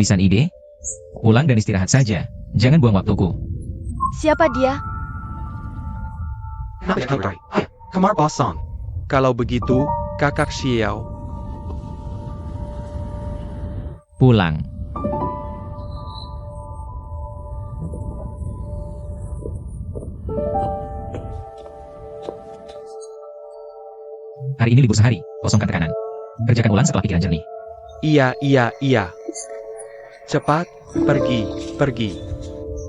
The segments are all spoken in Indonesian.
kehabisan ide? Pulang dan istirahat saja. Jangan buang waktuku. Siapa dia? Kamar Bosong. Kalau begitu, kakak Xiao. Pulang. Hari ini libur sehari, kosongkan tekanan. Kerjakan ulang setelah pikiran jernih. Iya. Cepat, pergi.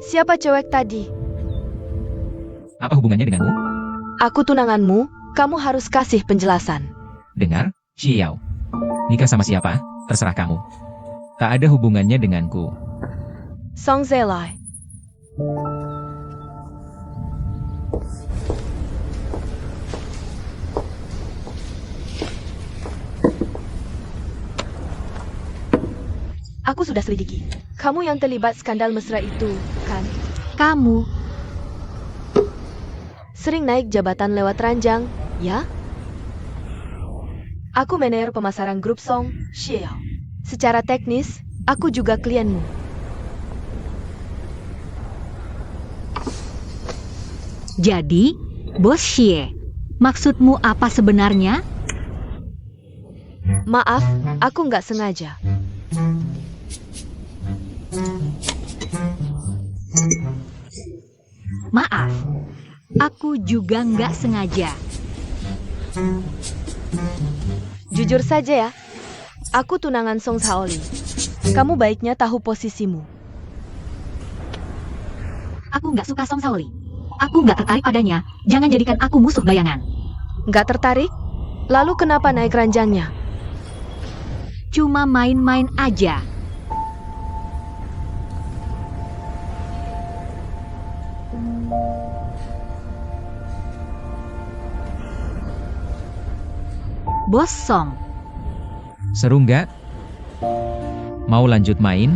Siapa cewek tadi? Apa hubungannya denganmu? Aku tunanganmu, kamu harus kasih penjelasan. Dengar, Xiao. Nikah sama siapa? Terserah kamu. Tak ada hubungannya denganku. Song Zelai. Aku sudah selidiki. Kamu yang terlibat skandal mesra itu, kan? Kamu, Sering naik jabatan lewat ranjang, ya? Aku manajer pemasaran grup Song Xiao. Secara teknis, aku juga klienmu. jadi, Bos Xie. Maksudmu apa sebenarnya? Maaf, aku nggak sengaja. Maaf, aku juga nggak sengaja. Jujur saja ya, aku tunangan Song Shaoli. Kamu baiknya tahu posisimu. Aku nggak suka Song Shaoli. Aku nggak tertarik padanya. Jangan jadikan aku musuh bayangan. Nggak tertarik? Lalu kenapa naik ranjangnya? Cuma main-main aja. Bos Song, Seru nggak? Mau lanjut main?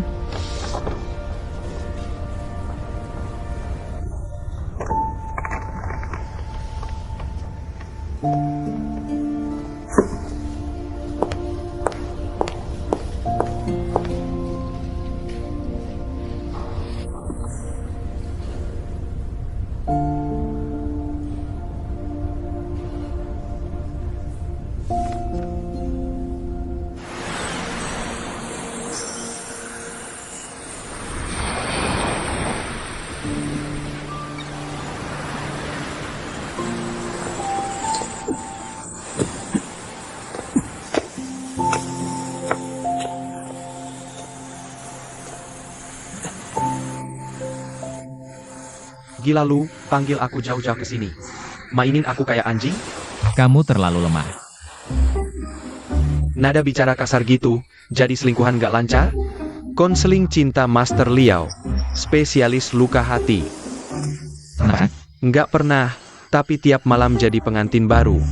Gila lu, panggil aku jauh-jauh ke sini. Mainin aku kayak anjing? Kamu terlalu lemah. Nada bicara kasar gitu, jadi selingkuhan gak lancar? Konseling cinta Master Liao, spesialis luka hati. Kenapa? Nggak pernah, tapi tiap malam jadi pengantin baru.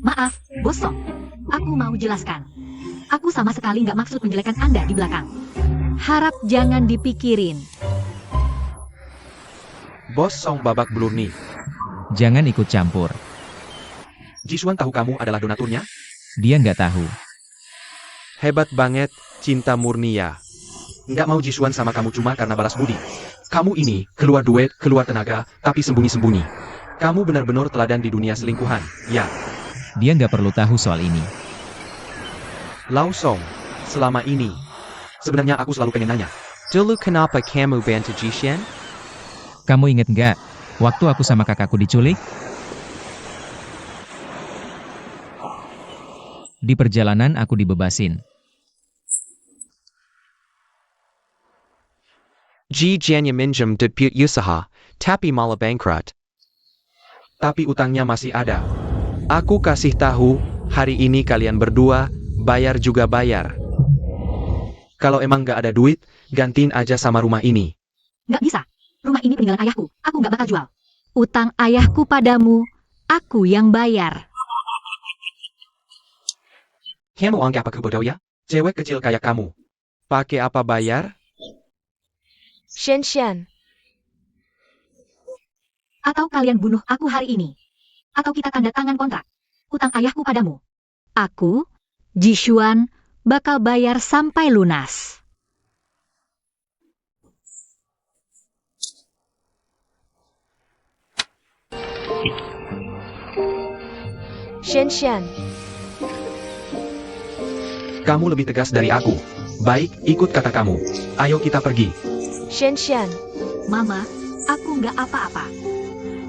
maaf, Bos Song. Aku mau jelaskan. Aku sama sekali nggak maksud menjelekkan Anda di belakang. Harap jangan dipikirin. Bos Song babak belur nih. Jangan ikut campur. Jisuan tahu kamu adalah donaturnya? Dia nggak tahu. Hebat banget, cinta murni ya. Nggak mau Jisuan sama kamu cuma karena balas budi. Kamu ini, keluar duit, keluar tenaga, tapi sembunyi-sembunyi. Kamu benar-benar teladan di dunia selingkuhan, ya. Dia nggak perlu tahu soal ini. Lau Song, selama ini, sebenarnya aku selalu pengen nanya. Dulu kenapa kamu bantu Jishan? Kamu inget nggak? Waktu aku sama kakakku diculik? Di perjalanan aku dibebasin. Jian minjem duit usaha, tapi malah bankrupt. Tapi utangnya masih ada. Aku kasih tahu, hari ini kalian berdua, bayar juga bayar. Kalau emang nggak ada duit, gantiin aja sama rumah ini. Nggak bisa. Rumah ini peninggalan ayahku. Aku nggak bakal jual. Utang ayahku padamu, aku yang bayar. Kamu anggap aku bodoh ya? Cewek kecil kayak kamu. Pakai apa bayar? Shen. Atau kalian bunuh aku hari ini. Atau kita tanda tangan kontrak. utang ayahku padamu. Aku, Jishuan, bakal bayar sampai lunas. Shenshan, Kamu lebih tegas dari aku. Baik, ikut kata kamu. Ayo kita pergi. Shenshan, Mama, aku nggak apa-apa.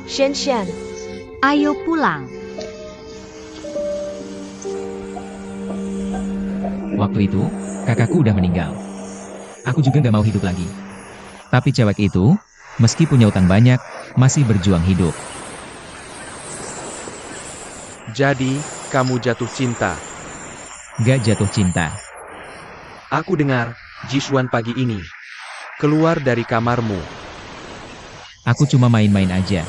Shenshan. Ayo pulang. Waktu itu, kakakku udah meninggal. Aku juga gak mau hidup lagi. Tapi cewek itu, meski punya utang banyak, masih berjuang hidup. Jadi, kamu jatuh cinta. Gak jatuh cinta. Aku dengar, Jishuan pagi ini. Keluar dari kamarmu. Aku cuma main-main aja.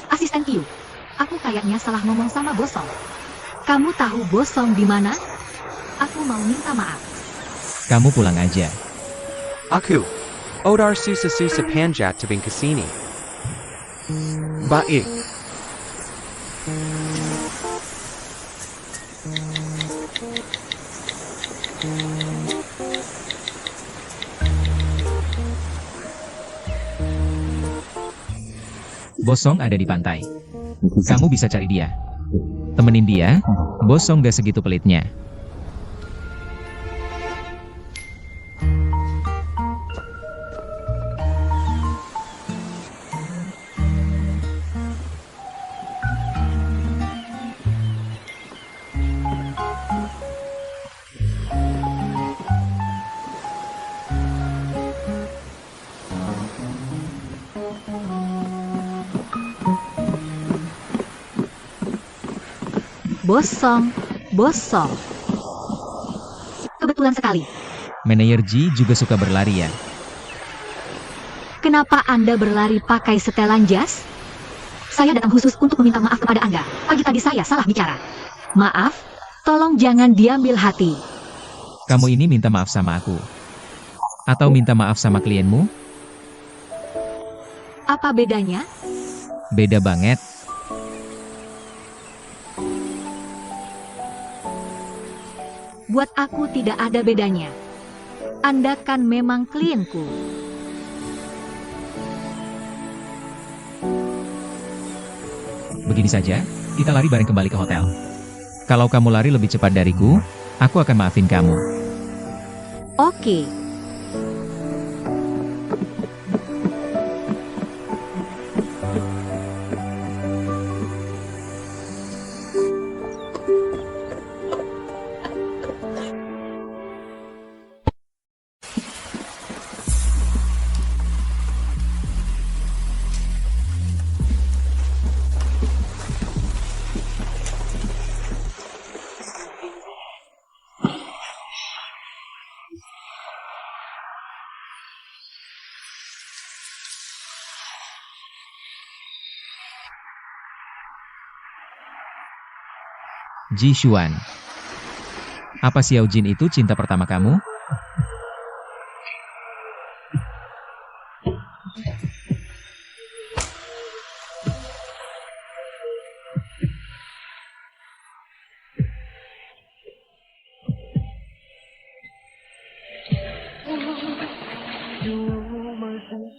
Asisten Q, aku kayaknya salah ngomong sama Bosong. Kamu tahu Bosong di mana? Aku mau minta maaf. Kamu pulang aja. Aku. Odar susa panjat tebing kesini. Baik. Bosong ada di pantai. Kamu bisa cari dia. Temenin dia, Bosong gak segitu pelitnya. Bosong, Bosong. Kebetulan sekali. Manajer Ji juga suka berlari ya. Kenapa Anda berlari pakai setelan jas? Saya datang khusus untuk meminta maaf kepada Anda. Pagi tadi saya salah bicara. Maaf, tolong jangan diambil hati. Kamu ini minta maaf sama aku. Atau minta maaf sama klienmu? Apa bedanya? Beda banget. Buat aku tidak ada bedanya. Anda kan memang klienku. Begini saja, kita lari bareng kembali ke hotel. Kalau kamu lari lebih cepat dariku, aku akan maafin kamu. Oke. Jishuan. Apa Xiao Jin itu cinta pertama kamu?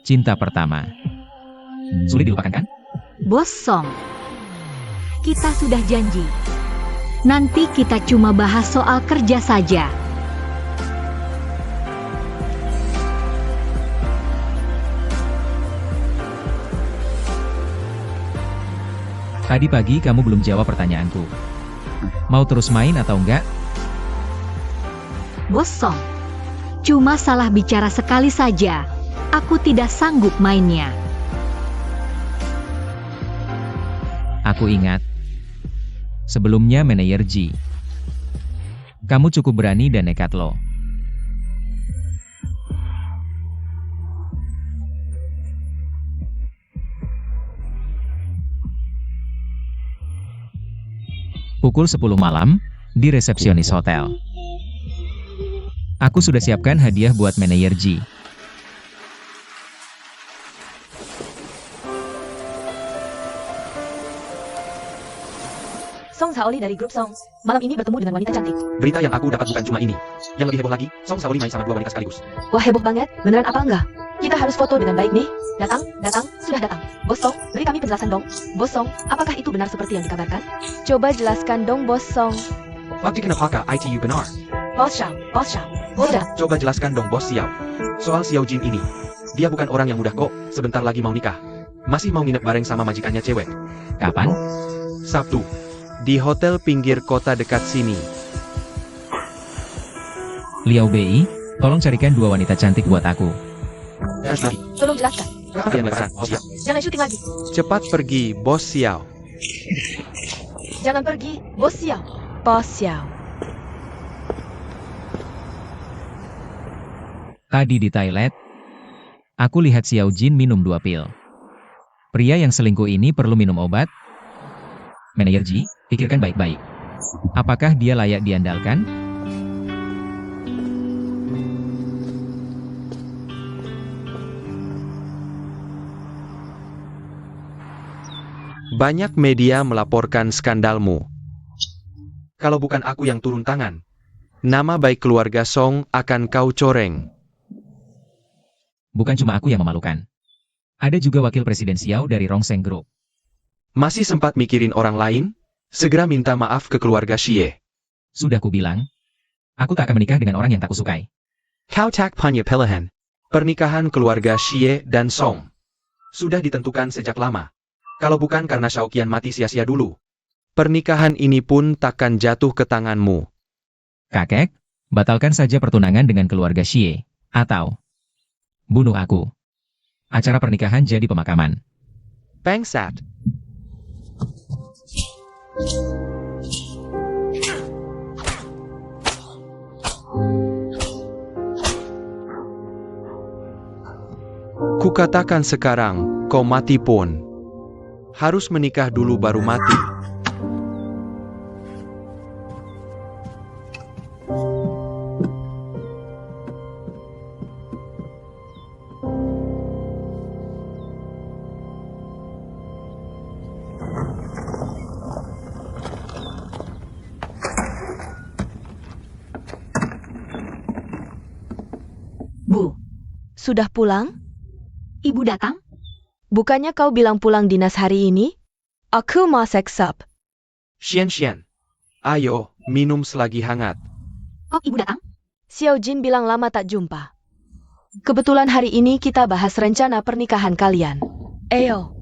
Cinta pertama. Sulit dilupakan kan? Bosong. Kita sudah janji. Nanti kita cuma bahas soal kerja saja. Tadi pagi kamu belum jawab pertanyaanku. Mau terus main atau enggak? Bosong. Cuma salah bicara sekali saja. Aku tidak sanggup mainnya. Aku ingat. Sebelumnya manajer Ji. Kamu cukup berani dan nekat loh. Pukul 10 malam, di resepsionis hotel. Aku sudah siapkan hadiah buat manajer Ji. Song Saoli dari grup Song, malam ini bertemu dengan wanita cantik. Berita yang aku dapat bukan cuma ini. Yang lebih heboh lagi, Song Saoli main sama 2 wanita sekaligus. Wah, heboh banget, beneran apa enggak? Kita harus foto dengan baik nih. Datang, sudah datang. Bos Song, beri kami penjelasan dong. Bos Song, apakah itu benar seperti yang dikabarkan? Coba jelaskan dong, Bos Song. Waktu kenapa itu benar? Bos Xiao. Udah. Coba jelaskan dong Bos Xiao. Soal Xiao Jin ini. Dia bukan orang yang mudah kok, sebentar lagi mau nikah. Masih mau nginep bareng sama majikannya cewek. Kapan? Sabtu. Di hotel pinggir kota dekat sini. Liao Bei, tolong carikan 2 wanita cantik buat aku. Tolong jelaskan. Kalian beneran, Bos Xiao. Jangan syuting lagi. Cepat pergi, Bos Xiao. Jangan pergi, Bos Xiao. Bos Xiao. Tadi di toilet, aku lihat Xiao Jin minum 2 pil. Pria yang selingkuh ini perlu minum obat? Manajer Ji, pikirkan baik-baik. Apakah dia layak diandalkan? Banyak media melaporkan skandalmu. Kalau bukan aku yang turun tangan, nama baik keluarga Song akan kau coreng. Bukan cuma aku yang memalukan. Ada juga wakil presiden Xiao dari Rongseng Group. Masih sempat mikirin orang lain? Segera minta maaf ke keluarga Xie. Sudah kubilang, aku tak akan menikah dengan orang yang tak kusukai. Kau tak punya pilihan. Pernikahan keluarga Xie dan Song sudah ditentukan sejak lama. Kalau bukan karena Xiaoqian mati sia-sia dulu, pernikahan ini pun takkan jatuh ke tanganmu. Kakek, batalkan saja pertunangan dengan keluarga Xie. Atau bunuh aku. Acara pernikahan jadi pemakaman. Bangsat. Kukatakan sekarang, kau mati pun. Harus menikah dulu baru mati. Bu, Sudah pulang? ibu datang? Bukannya kau bilang pulang dinas hari ini? Aku mau seksap. Xian, ayo, minum selagi hangat. Oh, ibu datang? Xiao Jin bilang lama tak jumpa. Kebetulan hari ini kita bahas rencana pernikahan kalian. Ayo.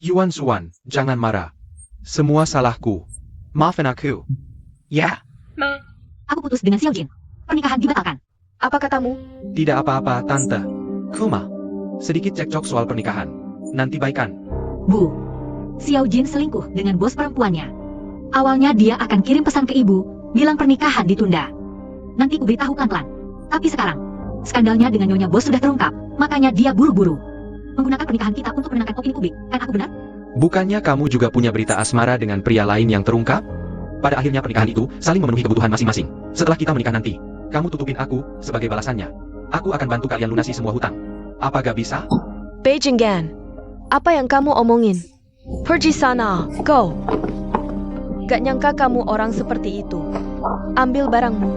Yuan Zuan, jangan marah. Semua salahku. Maafin aku. Ya, Aku putus dengan Xiao Jin. Pernikahan dibatalkan. Apa katamu? tidak apa-apa, Tante. Kuma, sedikit cekcok soal pernikahan. Nanti baikan. Bu, Xiao Jin selingkuh dengan bos perempuannya. Awalnya dia akan kirim pesan ke ibu, bilang pernikahan ditunda. Nanti ku beritahu pelan-pelan. Tapi sekarang, skandalnya dengan nyonya bos sudah terungkap, makanya dia buru-buru menggunakan pernikahan kita untuk menenangkan opini publik. Kan aku benar? Bukannya kamu juga punya berita asmara dengan pria lain yang terungkap? Pada akhirnya pernikahan itu saling memenuhi kebutuhan masing-masing. Setelah kita menikah nanti, kamu tutupin aku sebagai balasannya. Aku akan bantu kalian lunasi semua hutang. Apa gak bisa? Beijing Gan. Apa yang kamu omongin? Pergi sana, go. Gak nyangka kamu orang seperti itu. Ambil barangmu.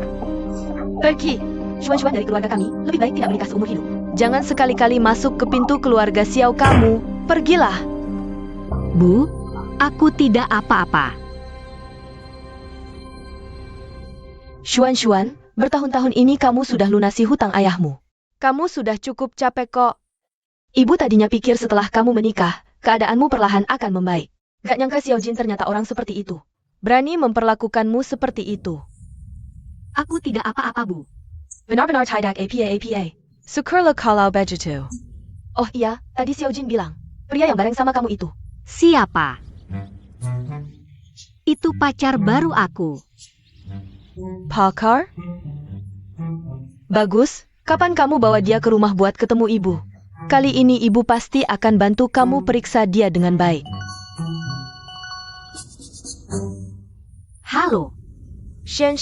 Pergi. Shuan dari keluarga kami, lebih baik tidak menikah seumur hidup. Jangan sekali-kali masuk ke pintu keluarga Xiao kamu. Pergilah. Bu, aku tidak apa-apa. Shuan, bertahun-tahun ini kamu sudah lunasi hutang ayahmu. Kamu sudah cukup capek kok. Ibu tadinya pikir setelah kamu menikah, keadaanmu perlahan akan membaik. Gak nyangka Xiao Jin ternyata orang seperti itu. Berani memperlakukanmu seperti itu. Aku tidak apa-apa, Bu. Benar-benar tidak apa. Syukurlah kalau begitu. Oh iya, tadi Xiao Jin bilang, Pria yang bareng sama kamu itu. Siapa? Itu pacar baru aku. Parker? Bagus, kapan kamu bawa dia ke rumah buat ketemu ibu? Kali ini ibu pasti akan bantu kamu periksa dia dengan baik. Halo. Shen.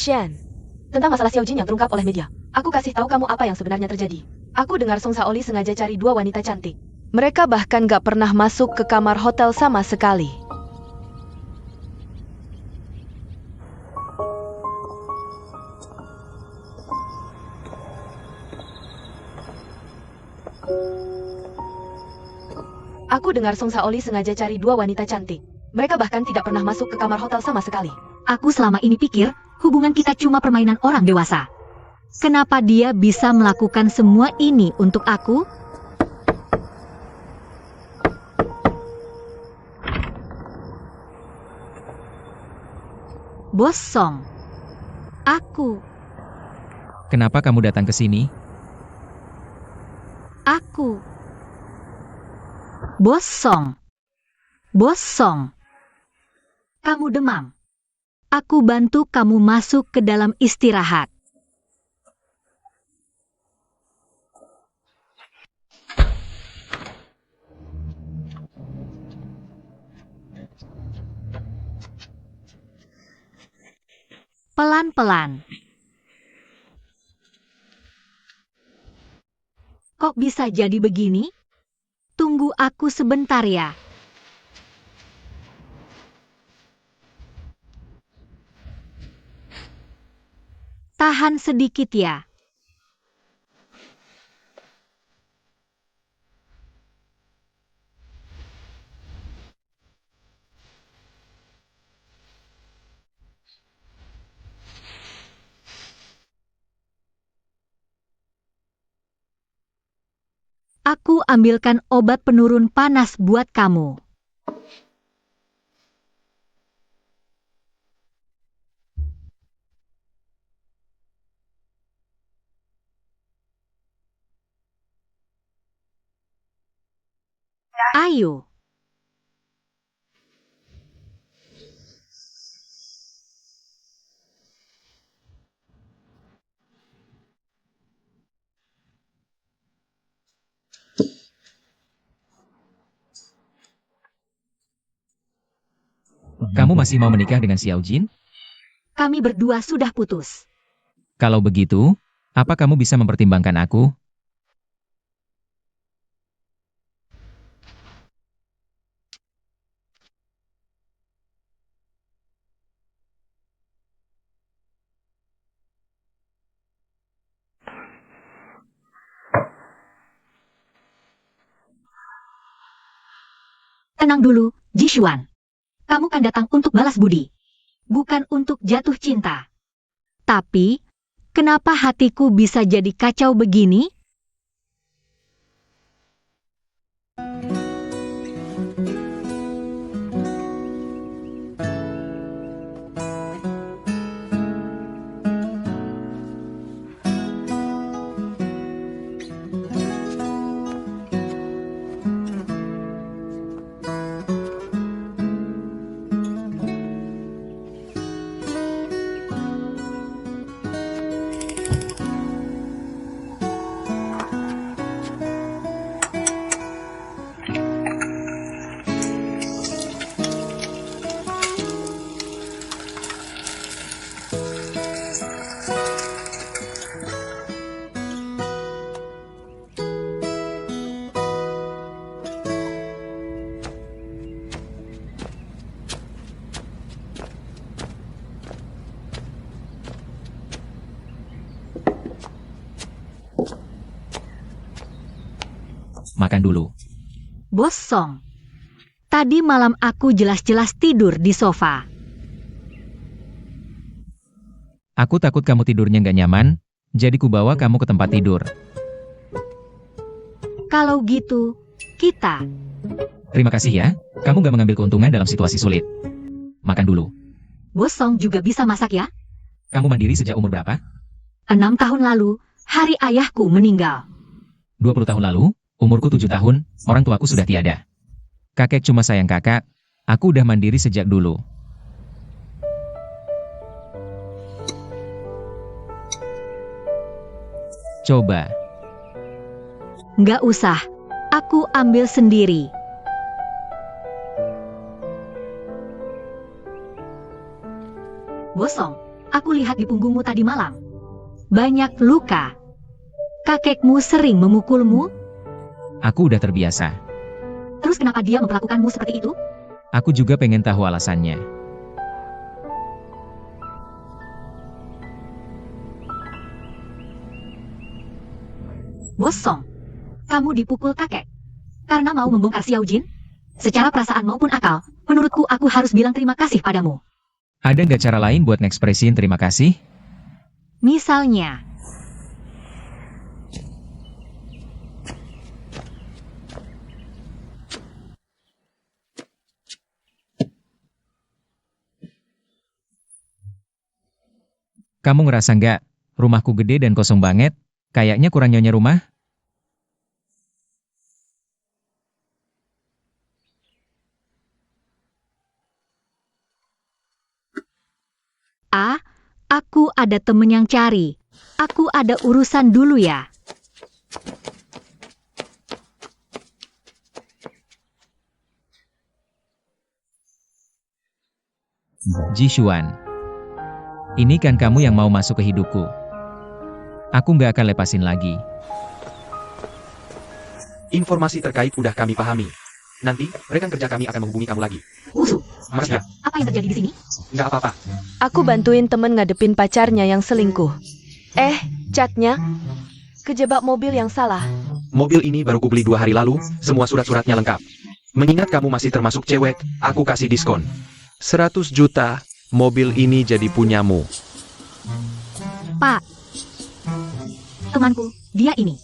Tentang masalah Xiao Jin yang terungkap oleh media. Aku kasih tahu kamu apa yang sebenarnya terjadi. Aku dengar Song Saoli sengaja cari dua wanita cantik. Mereka bahkan gak pernah masuk ke kamar hotel sama sekali. Aku dengar Song Saoli sengaja cari dua wanita cantik. Mereka bahkan tidak pernah masuk ke kamar hotel sama sekali. Aku selama ini pikir hubungan kita cuma permainan orang dewasa. Kenapa dia bisa melakukan semua ini untuk aku? Bos Song. Aku. Kenapa kamu datang ke sini? Aku. Bos Song. Bos Song. Kamu demam. Aku bantu kamu masuk ke dalam istirahat. Pelan-pelan. Kok bisa jadi begini? Tunggu aku sebentar ya. Tahan sedikit ya. Aku ambilkan obat penurun panas buat kamu. Ayo. Kamu masih mau menikah dengan Xiao Jin? Kami berdua sudah putus. Kalau begitu, apa kamu bisa mempertimbangkan aku? Tenang dulu, Jishuan. Kamu kan datang untuk balas budi. Bukan untuk jatuh cinta. Tapi, kenapa hatiku bisa jadi kacau begini? Makan dulu. Bos Song. Tadi malam aku jelas-jelas tidur di sofa. Aku takut kamu tidurnya nggak nyaman, jadi kubawa kamu ke tempat tidur. Kalau gitu, kita. Terima kasih ya, kamu nggak mengambil keuntungan dalam situasi sulit. Makan dulu. Bos Song juga bisa masak ya? Kamu mandiri sejak umur berapa? 6 tahun lalu, hari ayahku meninggal. 20 tahun lalu, umurku 7 tahun, orang tuaku sudah tiada. Kakek cuma sayang kakak, aku udah mandiri sejak dulu. Coba. Nggak usah, aku ambil sendiri. Bosong, aku lihat di punggungmu tadi malam. Banyak luka. Kakekmu sering memukulmu? Aku udah terbiasa. Terus kenapa dia memperlakukanmu seperti itu? Aku juga pengen tahu alasannya. Bosong, kamu dipukul kakek karena mau membongkar Xiao Jin? Secara perasaan maupun akal, menurutku aku harus bilang terima kasih padamu. Ada nggak cara lain buat ngekspresiin terima kasih? Misalnya, Kamu ngerasa nggak, rumahku gede dan kosong banget, kayaknya kurang nyonya rumah? aku ada temen yang cari. Aku ada urusan dulu ya. Jishuan. Ini kan kamu yang mau masuk ke hidupku. Aku nggak akan lepasin lagi. Informasi terkait udah kami pahami. Nanti, rekan kerja kami akan menghubungi kamu lagi. Usu, Mas ya, apa yang terjadi di sini? nggak apa-apa. Aku bantuin temen ngadepin pacarnya yang selingkuh. Catnya kejebak mobil yang salah. Mobil ini baru kubeli 2 hari lalu, semua surat-suratnya lengkap. Mengingat kamu masih termasuk cewek, aku kasih diskon. 100 juta, mobil ini jadi punyamu. Pak, temanku, dia ini.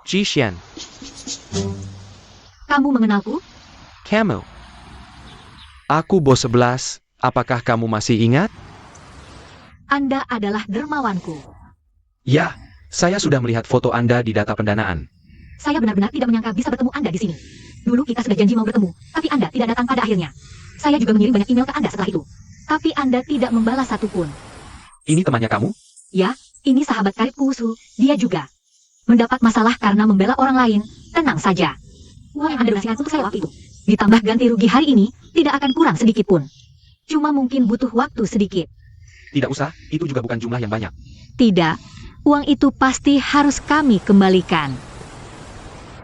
Jishan, Kamu mengenalku? kamu. Aku bos 11, apakah kamu masih ingat? Anda adalah dermawanku. Ya, saya sudah melihat foto Anda di data pendanaan. Saya benar-benar tidak menyangka bisa bertemu Anda di sini. Dulu kita sudah janji mau bertemu, tapi Anda tidak datang pada akhirnya. Saya juga mengirim banyak email ke Anda setelah itu. Tapi Anda tidak membalas satupun. Ini temannya kamu? Ya, ini sahabat karibku Usu, dia juga. Mendapat masalah karena membela orang lain, tenang saja. Uang yang Anda donasikan untuk saya waktu itu, ditambah ganti rugi hari ini, tidak akan kurang sedikit pun. Cuma mungkin butuh waktu sedikit. Tidak usah, itu juga bukan jumlah yang banyak. Tidak, uang itu pasti harus kami kembalikan.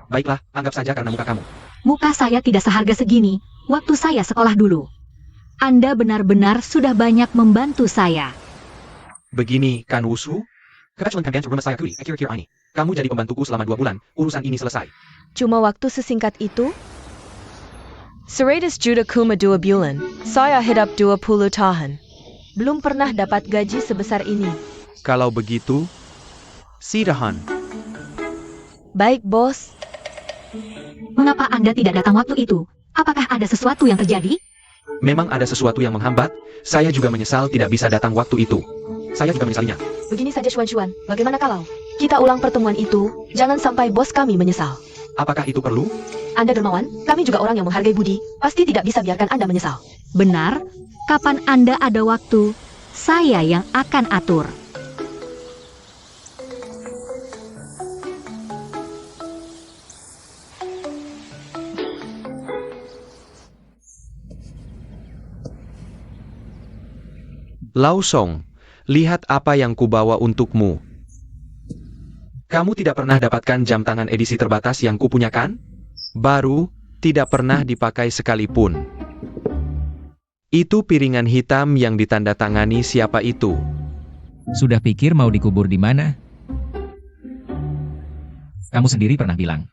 Baiklah, anggap saja karena muka kamu. Muka saya tidak seharga segini, waktu saya sekolah dulu. Anda benar-benar sudah banyak membantu saya. Begini, kan Wusu? Kebetulan kalian rumah saya akhir-akhir ini. Kamu jadi pembantuku selama 2 bulan, urusan ini selesai. Cuma waktu sesingkat itu? 100 juta kuma 2 bulan. Saya hidup 20 tahun. Belum pernah dapat gaji sebesar ini. Kalau begitu, sidahan. Baik, bos. Mengapa Anda tidak datang waktu itu? Apakah ada sesuatu yang terjadi? Memang ada sesuatu yang menghambat, saya juga menyesal tidak bisa datang waktu itu. Saya juga menyesalinya. Begini saja Xuan, bagaimana kalau kita ulang pertemuan itu, jangan sampai bos kami menyesal. Apakah itu perlu? Anda dermawan, kami juga orang yang menghargai budi, pasti tidak bisa biarkan Anda menyesal. Benar, kapan Anda ada waktu, saya yang akan atur. Laosong, lihat apa yang kubawa untukmu. Kamu tidak pernah dapatkan jam tangan edisi terbatas yang kupunyakan? Baru, tidak pernah dipakai sekalipun. Itu piringan hitam yang ditandatangani siapa itu? Sudah pikir mau dikubur di mana? Kamu sendiri pernah bilang.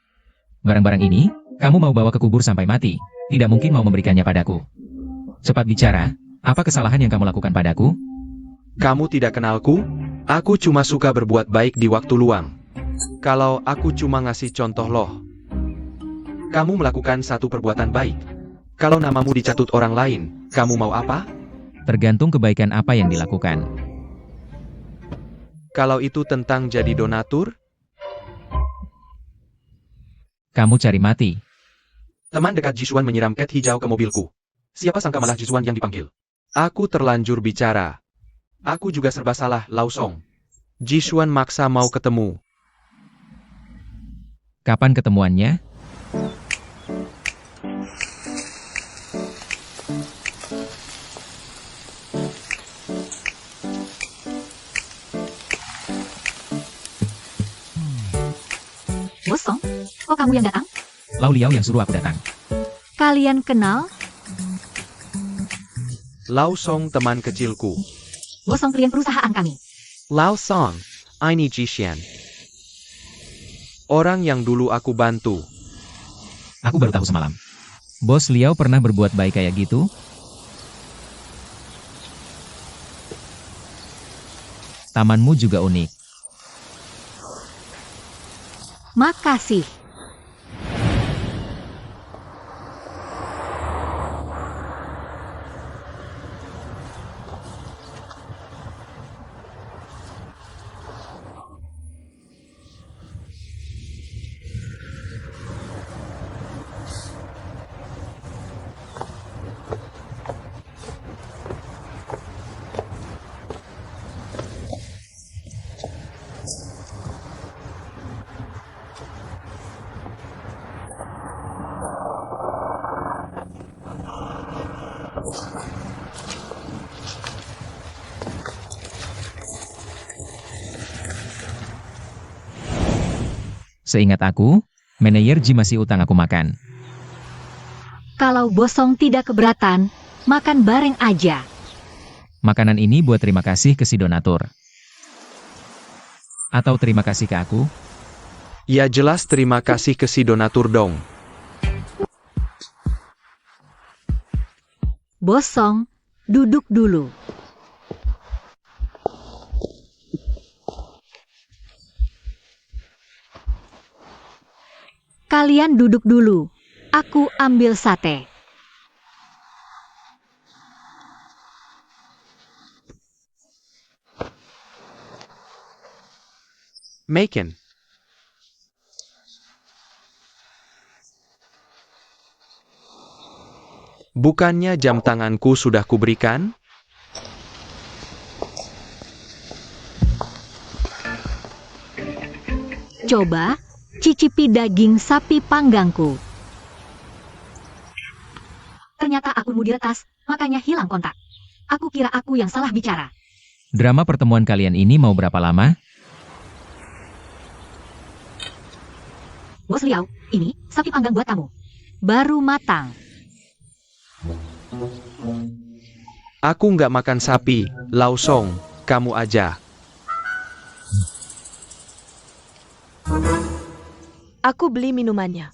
Barang-barang ini, kamu mau bawa ke kubur sampai mati, tidak mungkin mau memberikannya padaku. Cepat bicara, apa kesalahan yang kamu lakukan padaku? Kamu tidak kenalku? Aku cuma suka berbuat baik di waktu luang. Kalau aku cuma ngasih contoh loh. Kamu melakukan satu perbuatan baik. Kalau namamu dicatut orang lain, kamu mau apa? Tergantung kebaikan apa yang dilakukan. Kalau itu tentang jadi donatur, Kamu cari mati. Teman dekat Jisuan menyiram cat hijau ke mobilku. Siapa sangka malah Jisuan yang dipanggil. Aku terlanjur bicara. Aku juga serba salah, Lau Song. Jisuan maksa mau ketemu. Kapan ketemuannya? Bos Song, kok kamu yang datang? Lau Liao yang suruh aku datang. Kalian kenal? Lau Song teman kecilku. Bos Song klien perusahaan kami. Lau Song, ini Jishan. Orang yang dulu aku bantu. Aku baru tahu semalam. Bos Liao pernah berbuat baik kayak gitu? Tamanmu juga unik. Makasih. Seingat aku, manajer Ji masih utang aku makan. Kalau Bos Song tidak keberatan, makan bareng aja. Makanan ini buat terima kasih ke si donatur. Atau terima kasih ke aku? Ya jelas terima kasih ke si donatur dong. Bos Song, duduk dulu. Kalian duduk dulu. Aku ambil sate. Maken. Bukannya jam tanganku sudah kuberikan? Coba, cicipi daging sapi panggangku. Ternyata akunmu diretas, makanya hilang kontak. Aku kira aku yang salah bicara. Drama pertemuan kalian ini mau berapa lama? Bos Liao, ini sapi panggang buat kamu. Baru matang. Aku nggak makan sapi, Lau Song, kamu aja. Aku beli minumannya.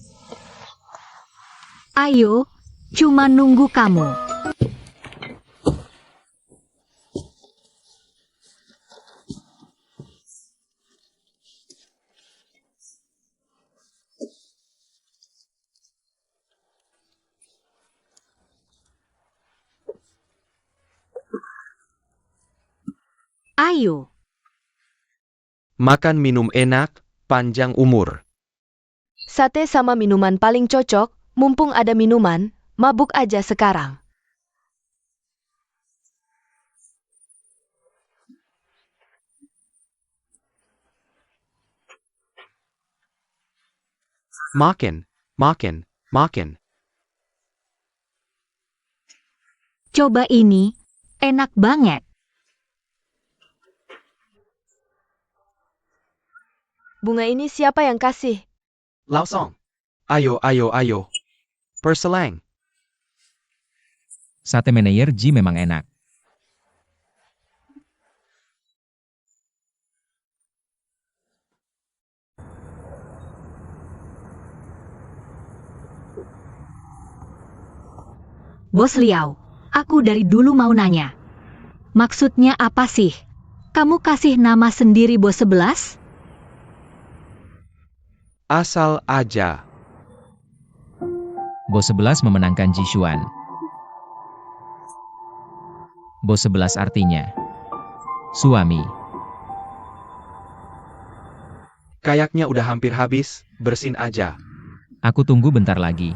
Ayo, cuma nunggu kamu. Ayo. Makan minum enak, panjang umur. Sate sama minuman paling cocok, mumpung ada minuman, mabuk aja sekarang. Makan. Coba ini, enak banget. Bunga ini siapa yang kasih? Lau Song. Ayo. Perselang. Sate manajer Ji memang enak. Bos Liao, aku dari dulu mau nanya. Maksudnya apa sih? Kamu kasih nama sendiri Bos 11? Asal aja. Bos 11 memenangkan Ji Xuan. Bos 11 artinya suami. Kayaknya udah hampir habis, bersin aja. Aku tunggu bentar lagi.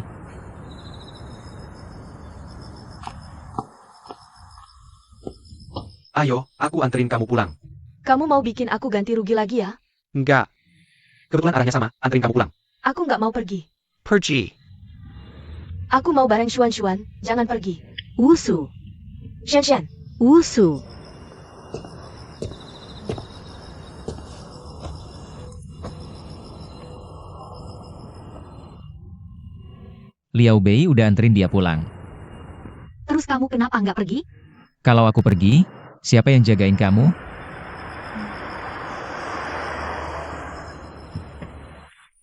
Ayo, aku anterin kamu pulang. Kamu mau bikin aku ganti rugi lagi ya? Enggak. Kebetulan arahnya sama, anterin kamu pulang. Aku nggak mau pergi. Pergi. Aku mau bareng Xuan, jangan pergi. Wusu. Shen. Wusu. Liao Bei udah anterin dia pulang. Terus kamu kenapa nggak pergi? Kalau aku pergi, siapa yang jagain kamu?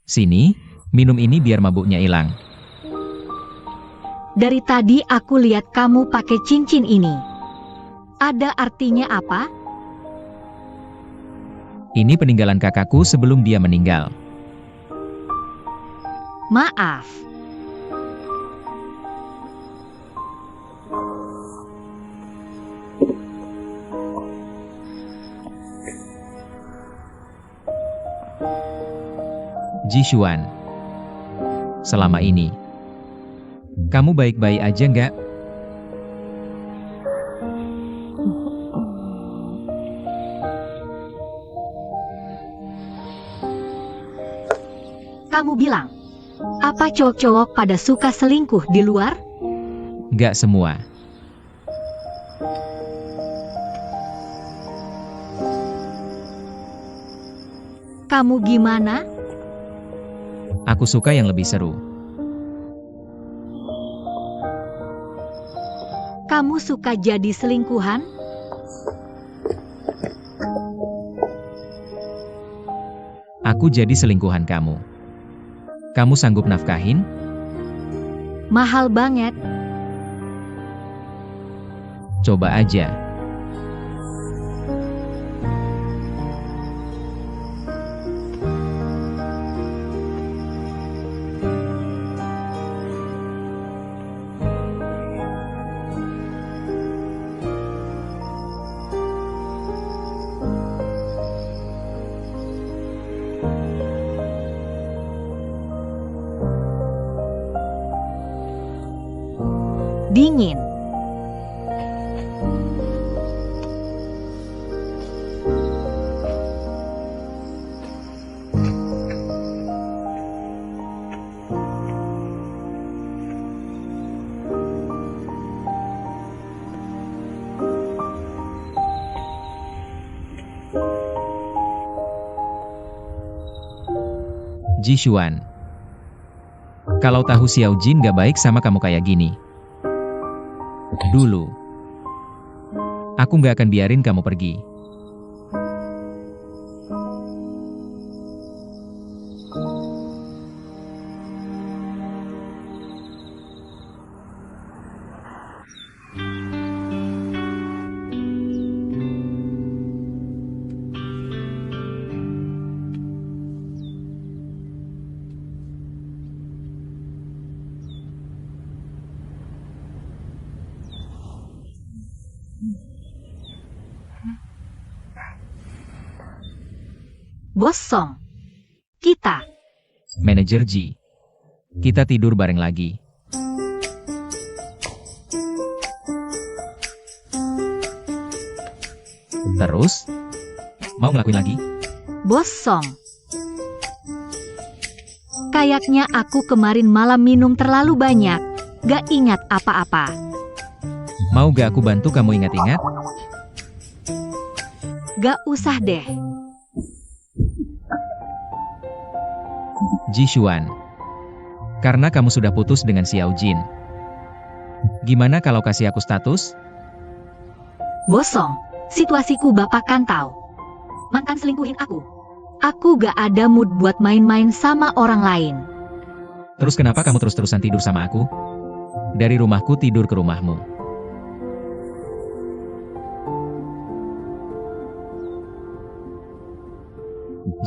Sini, minum ini biar mabuknya hilang. Dari tadi aku lihat kamu pakai cincin ini. Ada artinya apa? Ini peninggalan kakakku sebelum dia meninggal. Maaf. Jishuan. Selama ini, kamu baik-baik aja nggak? Kamu bilang, apa cowok-cowok pada suka selingkuh di luar? Nggak semua. Kamu gimana? Aku suka yang lebih seru. Kamu suka jadi selingkuhan? Aku jadi selingkuhan kamu. Kamu sanggup nafkahin? Mahal banget. Coba aja. Dingin. Jishuan. Kalau tahu Xiao Jin gak baik sama kamu kayak gini. Dulu, aku gak akan biarin kamu pergi. Bos Song. Kita. Manajer Ji. Kita tidur bareng lagi. Terus? Mau ngelakuin lagi? Bos Song. Kayaknya aku kemarin malam minum terlalu banyak. Gak ingat apa-apa. Mau gak aku bantu kamu ingat-ingat? Gak usah deh. Jishuan. Karena kamu sudah putus dengan Xiao Jin. Gimana kalau kasih aku status? Bosong, situasiku bapak kan tahu. Mantan selingkuhin aku. Aku gak ada mood buat main-main sama orang lain. Terus kenapa kamu terus-terusan tidur sama aku? Dari rumahku tidur ke rumahmu.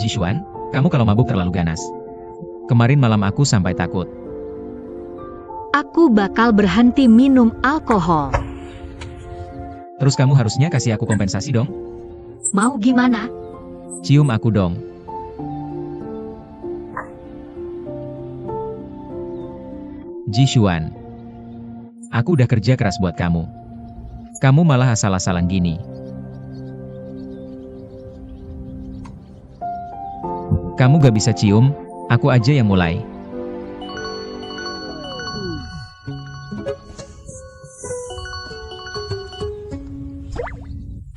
Jishuan, kamu kalau mabuk terlalu ganas. Kemarin malam aku sampai takut. Aku bakal berhenti minum alkohol. Terus kamu harusnya kasih aku kompensasi dong. Mau gimana? Cium aku dong. Jishuan. Aku udah kerja keras buat kamu. Kamu malah asal-asalan gini. Kamu gak bisa cium, aku aja yang mulai.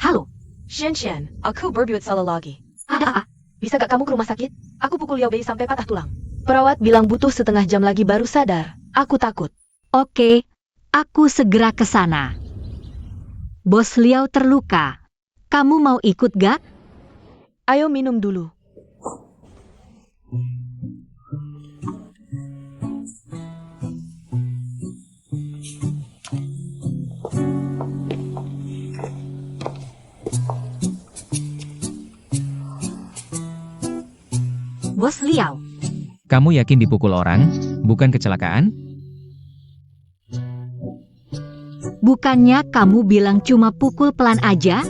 Halo, Xian, aku berbuat salah lagi. ada apa? Bisa gak kamu ke rumah sakit? Aku pukul Liao Bei sampai patah tulang. Perawat bilang butuh setengah jam lagi baru sadar. Aku takut. Oke, aku segera ke sana. Bos Liao terluka. Kamu mau ikut gak? Ayo minum dulu. Bos Liao, Kamu yakin dipukul orang, bukan kecelakaan? bukannya kamu bilang cuma pukul pelan aja?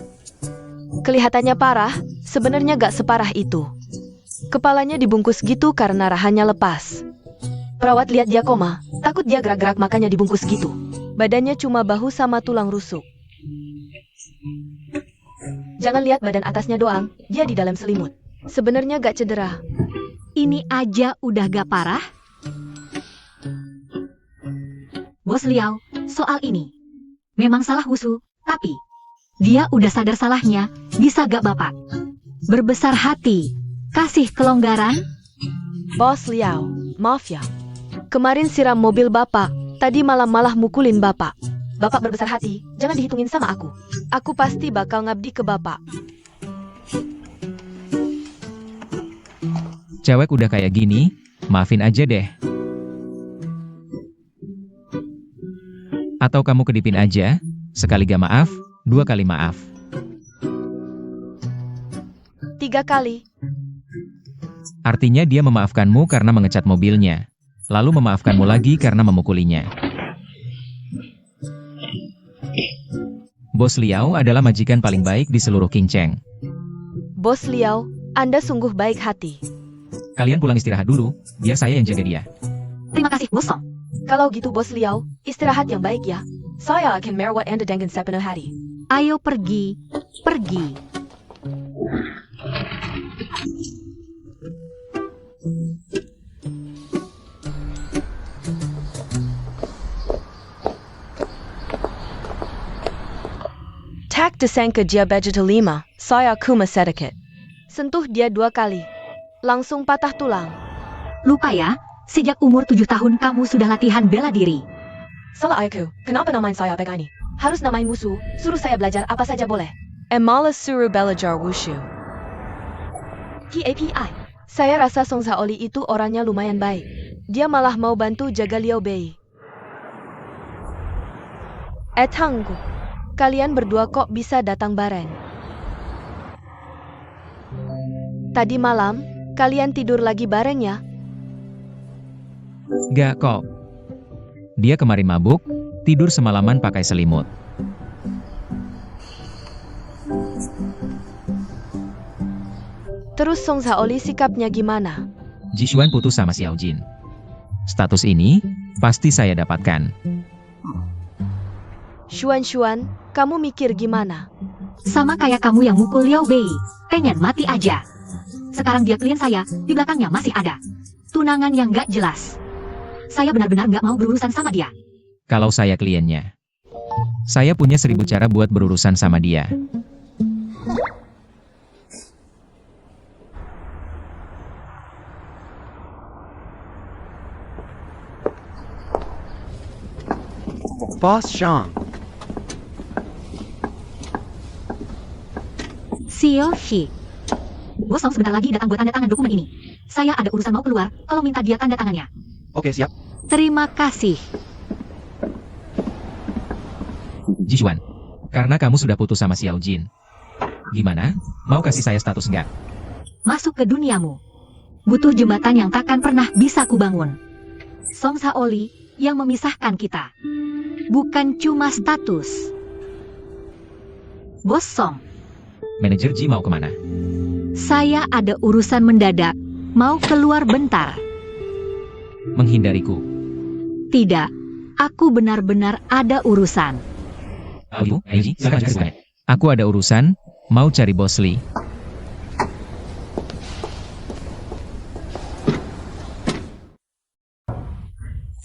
Kelihatannya parah, sebenarnya gak separah itu. Kepalanya dibungkus gitu karena rahanya lepas. Perawat lihat dia koma, takut dia gerak-gerak makanya dibungkus gitu. Badannya cuma bahu sama tulang rusuk. Jangan lihat badan atasnya doang, dia di dalam selimut. Sebenarnya gak cedera. Ini aja udah gak parah? Bos Liao, soal ini memang salah Wusu, tapi dia udah sadar salahnya, bisa gak Bapak berbesar hati, kasih kelonggaran? Bos Liao, maaf ya. Kemarin siram mobil Bapak, tadi malam malah mukulin Bapak. Bapak berbesar hati, jangan dihitungin sama aku. Aku pasti bakal ngabdi ke Bapak. Cewek udah kayak gini, maafin aja deh. Atau kamu kedipin aja, sekali gak maaf, 2 kali maaf. 3 kali. Artinya dia memaafkanmu karena mengecat mobilnya, lalu memaafkanmu lagi karena memukulinya. Bos Liao adalah majikan paling baik di seluruh Qingcheng. Bos Liao, Anda sungguh baik hati. Kalian pulang istirahat dulu, biar saya yang jaga dia. Terima kasih, Bos Song. Kalau gitu Bos Liao, istirahat yang baik ya. Saya akan merawat Anda dengan sepenuh hati. Ayo pergi, pergi. Tak disangka dia begitu lima, saya kuma sedikit. Sentuh dia 2 kali. Langsung patah tulang. Lupa ya, sejak umur 7 tahun kamu sudah latihan bela diri. Salah aku, kenapa namain saya Pegani? Harus namain Wusu, suruh saya belajar apa saja boleh. Malas suruh belajar Wushu. KAPI. Saya rasa Song Zaoli itu orangnya lumayan baik. Dia malah mau bantu jaga Liao Bei. Tangguh. Kalian berdua kok bisa datang bareng? Tadi malam, kalian tidur lagi bareng ya? Gak kok. Dia kemarin mabuk, tidur semalaman pakai selimut. Terus Song Zaoli sikapnya gimana? Jishuan putus sama Xiao Jin. Status ini, pasti saya dapatkan. Xuan, kamu mikir gimana? Sama kayak kamu yang mukul Liao Bei, pengen mati aja. Sekarang dia klien saya, di belakangnya masih ada tunangan yang gak jelas. Saya benar-benar gak mau berurusan sama dia. Kalau saya kliennya, saya punya 1000 cara buat berurusan sama dia. Boss Zhang, Xiao Shi. Bos Song sebentar lagi datang buat tanda tangan dokumen ini. Saya ada urusan mau keluar, kalau minta dia tanda tangannya. oke siap. Terima kasih. Jishuan, karena kamu sudah putus sama Xiao Jin. Gimana? Mau kasih saya status nggak? Masuk ke duniamu. Butuh jembatan yang takkan pernah bisa kubangun. Song Zaoli yang memisahkan kita. Bukan cuma status. Bos Song, Manajer Ji mau kemana? saya ada urusan mendadak. Mau keluar bentar. Menghindariku. Tidak, aku benar-benar ada urusan. Ayo, Ji, silakan. Aku ada urusan, mau cari Bos Lee.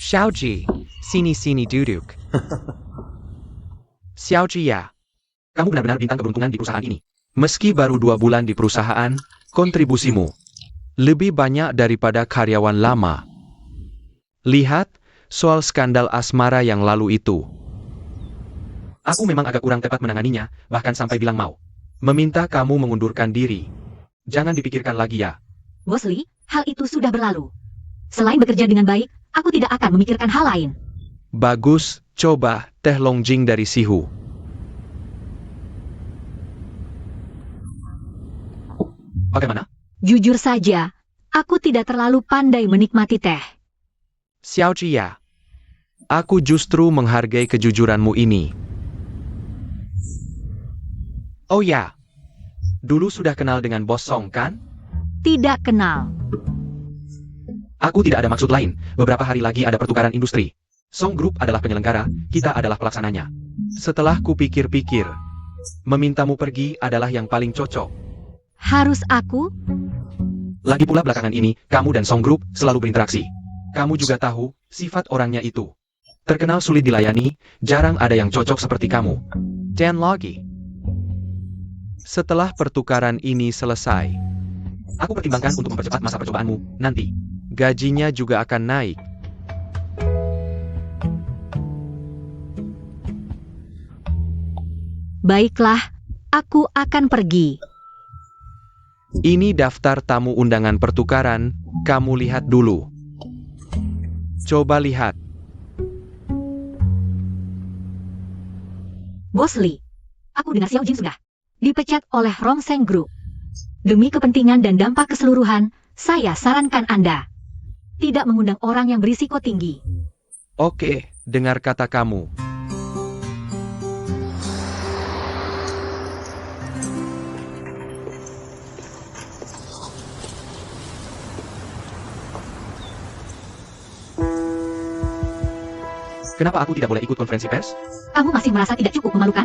Xiaoji, sini duduk. Xiaoji ya. Kamu benar-benar bintang keberuntungan di perusahaan ini. Meski baru 2 bulan di perusahaan, kontribusimu lebih banyak daripada karyawan lama. Lihat, soal skandal asmara yang lalu itu. Aku memang agak kurang tepat menanganinya, bahkan sampai bilang mau meminta kamu mengundurkan diri. Jangan dipikirkan lagi ya. Bos Li, hal itu sudah berlalu. Selain bekerja dengan baik, aku tidak akan memikirkan hal lain. Bagus, coba teh Longjing dari Sihu. Bagaimana? Jujur saja, aku tidak terlalu pandai menikmati teh. Xiaoji ya. Aku justru menghargai kejujuranmu ini. Oh ya. Dulu sudah kenal dengan Bos Song kan? Tidak kenal. Aku tidak ada maksud lain. Beberapa hari lagi ada pertukaran industri. Song Group adalah penyelenggara, kita adalah pelaksananya. Setelah kupikir-pikir, memintamu pergi adalah yang paling cocok. Harus aku? Lagi pula belakangan ini, kamu dan Song Group selalu berinteraksi. Kamu juga tahu, sifat orangnya itu. Terkenal sulit dilayani, jarang ada yang cocok seperti kamu. Dan lagi. Setelah pertukaran ini selesai, aku pertimbangkan untuk mempercepat masa percobaanmu, nanti. Gajinya juga akan naik. Baiklah, aku akan pergi. Ini daftar tamu undangan pertukaran, kamu lihat dulu. Coba lihat. Bos Li, aku dengar Xiao Jin sudah dipecat oleh Rongseng Group. Demi kepentingan dan dampak keseluruhan, saya sarankan Anda tidak mengundang orang yang berisiko tinggi. Oke, dengar kata kamu. Kenapa aku tidak boleh ikut konferensi pers? Kamu masih merasa tidak cukup memalukan?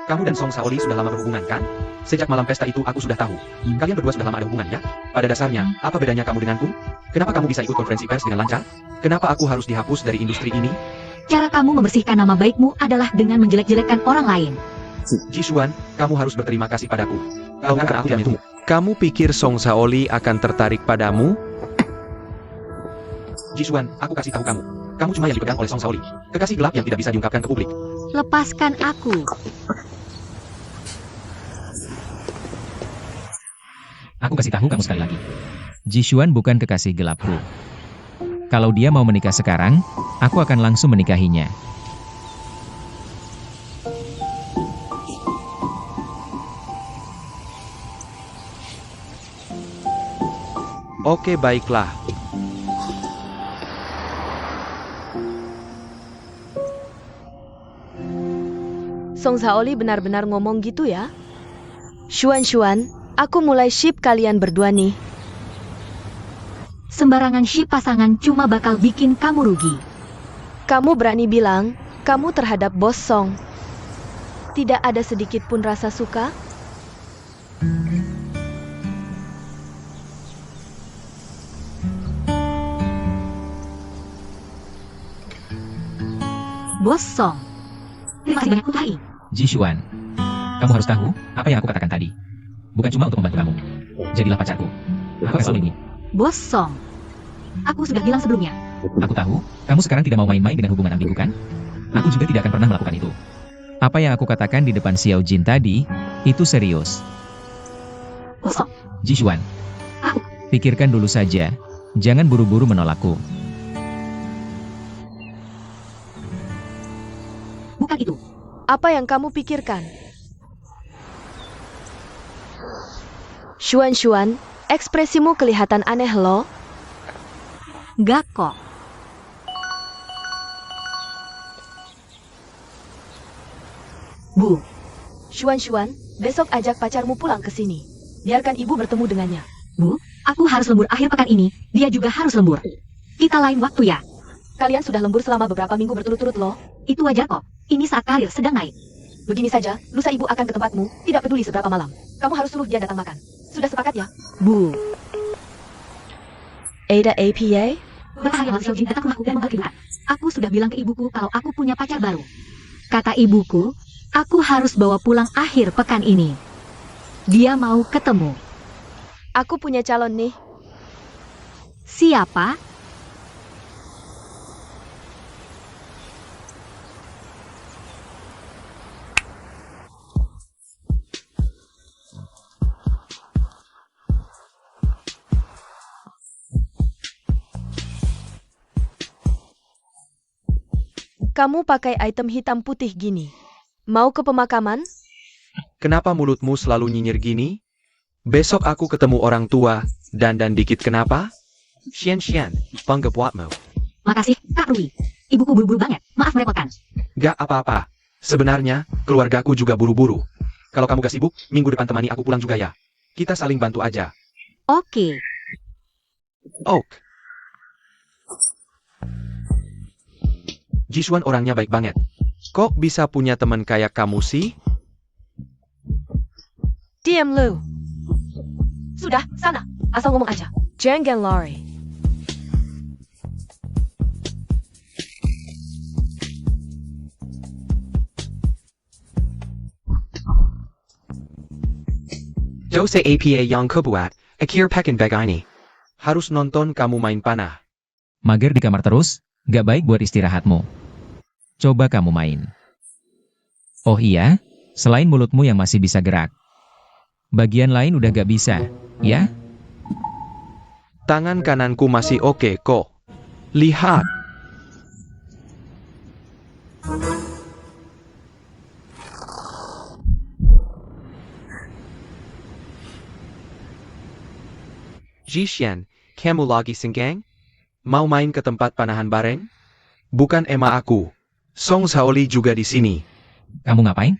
Kamu dan Song Saoli sudah lama berhubungan kan? Sejak malam pesta itu aku sudah tahu. Kalian berdua sudah lama ada hubungannya. Pada dasarnya, apa bedanya kamu denganku? Kenapa kamu bisa ikut konferensi pers dengan lancar? Kenapa aku harus dihapus dari industri ini? Cara kamu membersihkan nama baikmu adalah dengan menjelek-jelekkan orang lain. Jishuan, kamu harus berterima kasih padaku. Kalau nggak aku tidak menunggu. Kamu pikir Song Saoli akan tertarik padamu? Jishuan, aku kasih tahu kamu. Kamu cuma yang dipegang oleh Song Saoli. Kekasih gelap yang tidak bisa diungkapkan ke publik. Lepaskan aku. Aku kasih tahu kamu sekali lagi. Jishuan bukan kekasih gelapku. Kalau dia mau menikah sekarang, aku akan langsung menikahinya. Oke, baiklah. Song Saoli benar-benar ngomong gitu ya? Xuan, aku mulai ship kalian berdua nih. Sembarangan ship pasangan cuma bakal bikin kamu rugi. Kamu berani bilang, kamu terhadap Bos Song tidak ada sedikit pun rasa suka? Bos Song. Terima kasih banyak untuk hari ini. Jishuan, kamu harus tahu apa yang aku katakan tadi. Bukan cuma untuk membantu kamu. Jadilah pacarku. Aku akan selalu ini. Bos Song. Aku sudah bilang sebelumnya. Aku tahu, kamu sekarang tidak mau main-main dengan hubungan ambigu kan? Aku juga tidak akan pernah melakukan itu. Apa yang aku katakan di depan Xiao Jin tadi, itu serius. Bos Song. Jishuan, Aku. pikirkan dulu saja. Jangan buru-buru menolakku. Bukan itu. Apa yang kamu pikirkan? Xuan, ekspresimu kelihatan aneh loh. Gak kok. Bu. Xuan, besok ajak pacarmu pulang ke sini. Biarkan ibu bertemu dengannya. Bu, aku harus lembur akhir pekan ini. Dia juga harus lembur. Kita lain waktu ya. Kalian sudah lembur selama beberapa minggu berturut-turut loh. Itu wajar kok. Ini saat karir sedang naik. Begini saja, lusa ibu akan ke tempatmu, tidak peduli seberapa malam. Kamu harus suruh dia datang makan. Sudah sepakat ya? Bu. Ada APA? Bertahun lalu Xiao Jin datang ke rumahku dan membawa kejutan. Aku sudah bilang ke ibuku kalau aku punya pacar baru. Kata ibuku, aku harus bawa pulang akhir pekan ini. Dia mau ketemu. Aku punya calon nih. Siapa? Kamu pakai item hitam putih gini. Mau ke pemakaman? Kenapa mulutmu selalu nyinyir gini? Besok aku ketemu orang tua, dandan dikit kenapa? Xian, bangga buatmu. Makasih, Kak Rui. Ibuku buru-buru banget. Maaf merepotkan. Gak apa-apa. Sebenarnya, keluargaku juga buru-buru. Kalau kamu gak sibuk, minggu depan temani aku pulang juga ya. Kita saling bantu aja. Oke. Ok. Jishuan orangnya baik banget. Kok bisa punya teman kayak kamu sih? Diam lu. Sudah, sana. Asal ngomong aja. Jangan lari. Dose APA yang kebuat, akhir pekan begini. Harus nonton kamu main panah. Mager di kamar terus, gak baik buat istirahatmu. Coba kamu main. Oh iya, selain mulutmu yang masih bisa gerak. Bagian lain udah gak bisa, ya? Tangan kananku masih oke kok. Lihat. Jishan, kamu lagi senggang? Mau main ke tempat panahan bareng? Bukan Emma aku. Song Shaoli juga di sini. Kamu ngapain?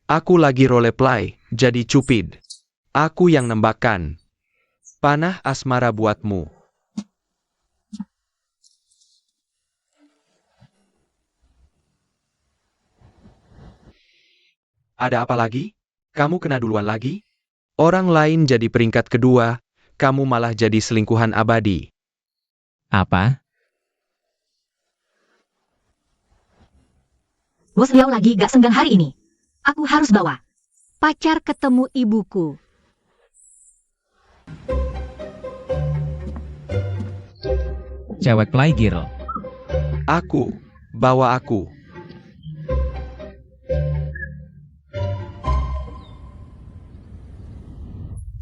Aku lagi roleplay, jadi cupid. Aku yang nembakkan. Panah asmara buatmu. Ada apa lagi? Kamu kena duluan lagi? Orang lain jadi peringkat kedua, kamu malah jadi selingkuhan abadi. Apa? Bos Liao lagi gak senggang hari ini. Aku harus bawa pacar ketemu ibuku. Cewek play girl. Aku, bawa aku.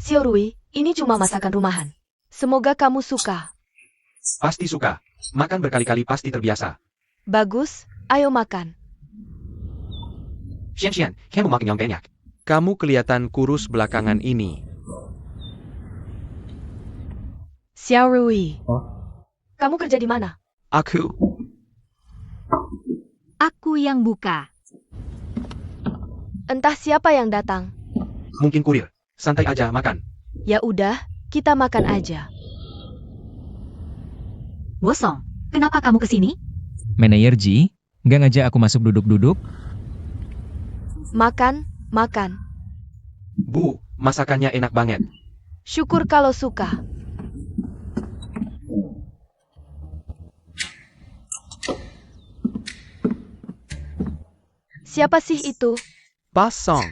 Xiao Rui, ini cuma masakan rumahan. Semoga kamu suka. Pasti suka. Makan berkali-kali pasti terbiasa. Bagus, ayo makan. Xian, kamu makin yang banyak. Kamu kelihatan kurus belakangan ini. Xiao Rui. Kamu kerja di mana? Aku, Aku yang buka. Entah siapa yang datang. mungkin kurir. Santai aja makan. Ya udah, kita makan aja. Bosong, kenapa kamu kesini? Manajer Ji, gak ngajak aku masuk duduk-duduk? Makan, makan. Bu, masakannya enak banget. Syukur kalau suka. Siapa sih itu? Pas Song.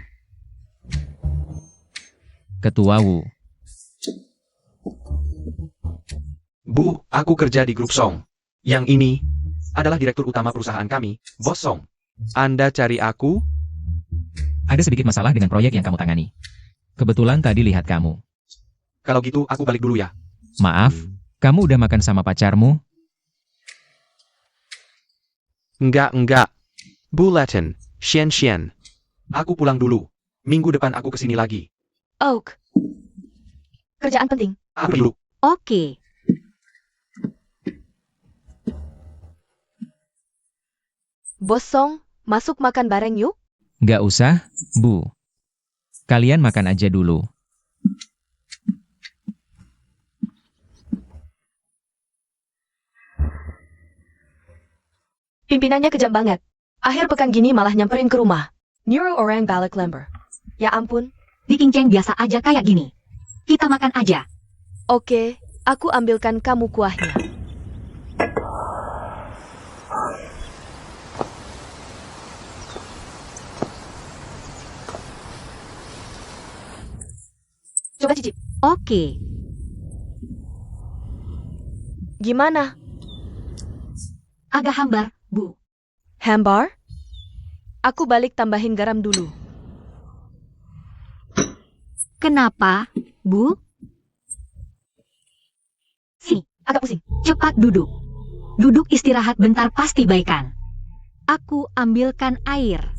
Ketua Wu. Bu, aku kerja di grup Song. Yang ini adalah direktur utama perusahaan kami, Bos Song. Anda cari aku? Ada sedikit masalah dengan proyek yang kamu tangani. Kebetulan tadi lihat kamu. Kalau gitu aku balik dulu ya. Maaf, kamu udah makan sama pacarmu? Enggak. Bu Latin, Xian. Aku pulang dulu. Minggu depan aku kesini lagi. Oak. Kerjaan penting. Aku dulu. Oke. Bos Song, masuk makan bareng yuk. Gak usah, Bu. Kalian makan aja dulu. Pimpinannya kejam banget. Akhir pekan gini malah nyamperin ke rumah. Neuro orang balik lember. Ya ampun. Di Kinceng biasa aja kayak gini. Kita makan aja. Oke, aku ambilkan kamu kuahnya. Coba cicip. Oke. Gimana? Agak hambar, Bu. Hambar? Aku balik tambahin garam dulu. Kenapa, Bu? Sini, agak pusing. Cepat duduk. Duduk istirahat bentar pasti baikan. Aku ambilkan air.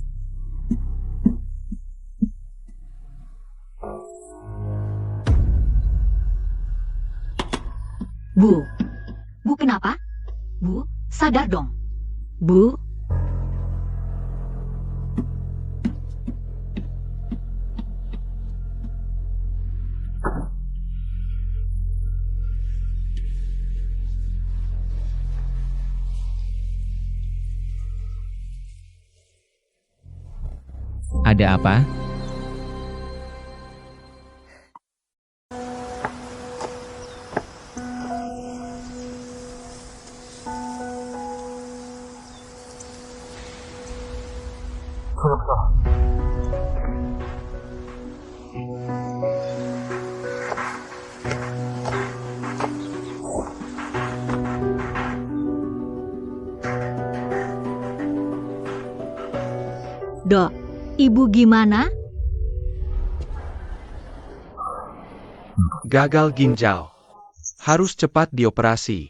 Bu, Bu kenapa? Bu, sadar dong. Bu, Ada apa? Dok, Ibu gimana? Gagal ginjal. Harus cepat dioperasi.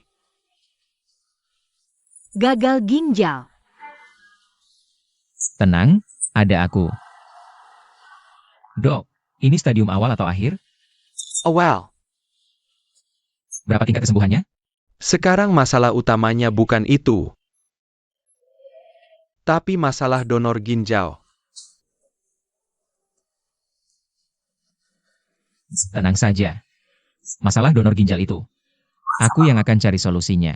Gagal ginjal. Tenang, ada aku. Dok, ini stadium awal atau akhir? Oh well. Berapa tingkat kesembuhannya? Sekarang masalah utamanya bukan itu. Tapi masalah donor ginjal. Tenang saja. Masalah donor ginjal itu. Aku yang akan cari solusinya.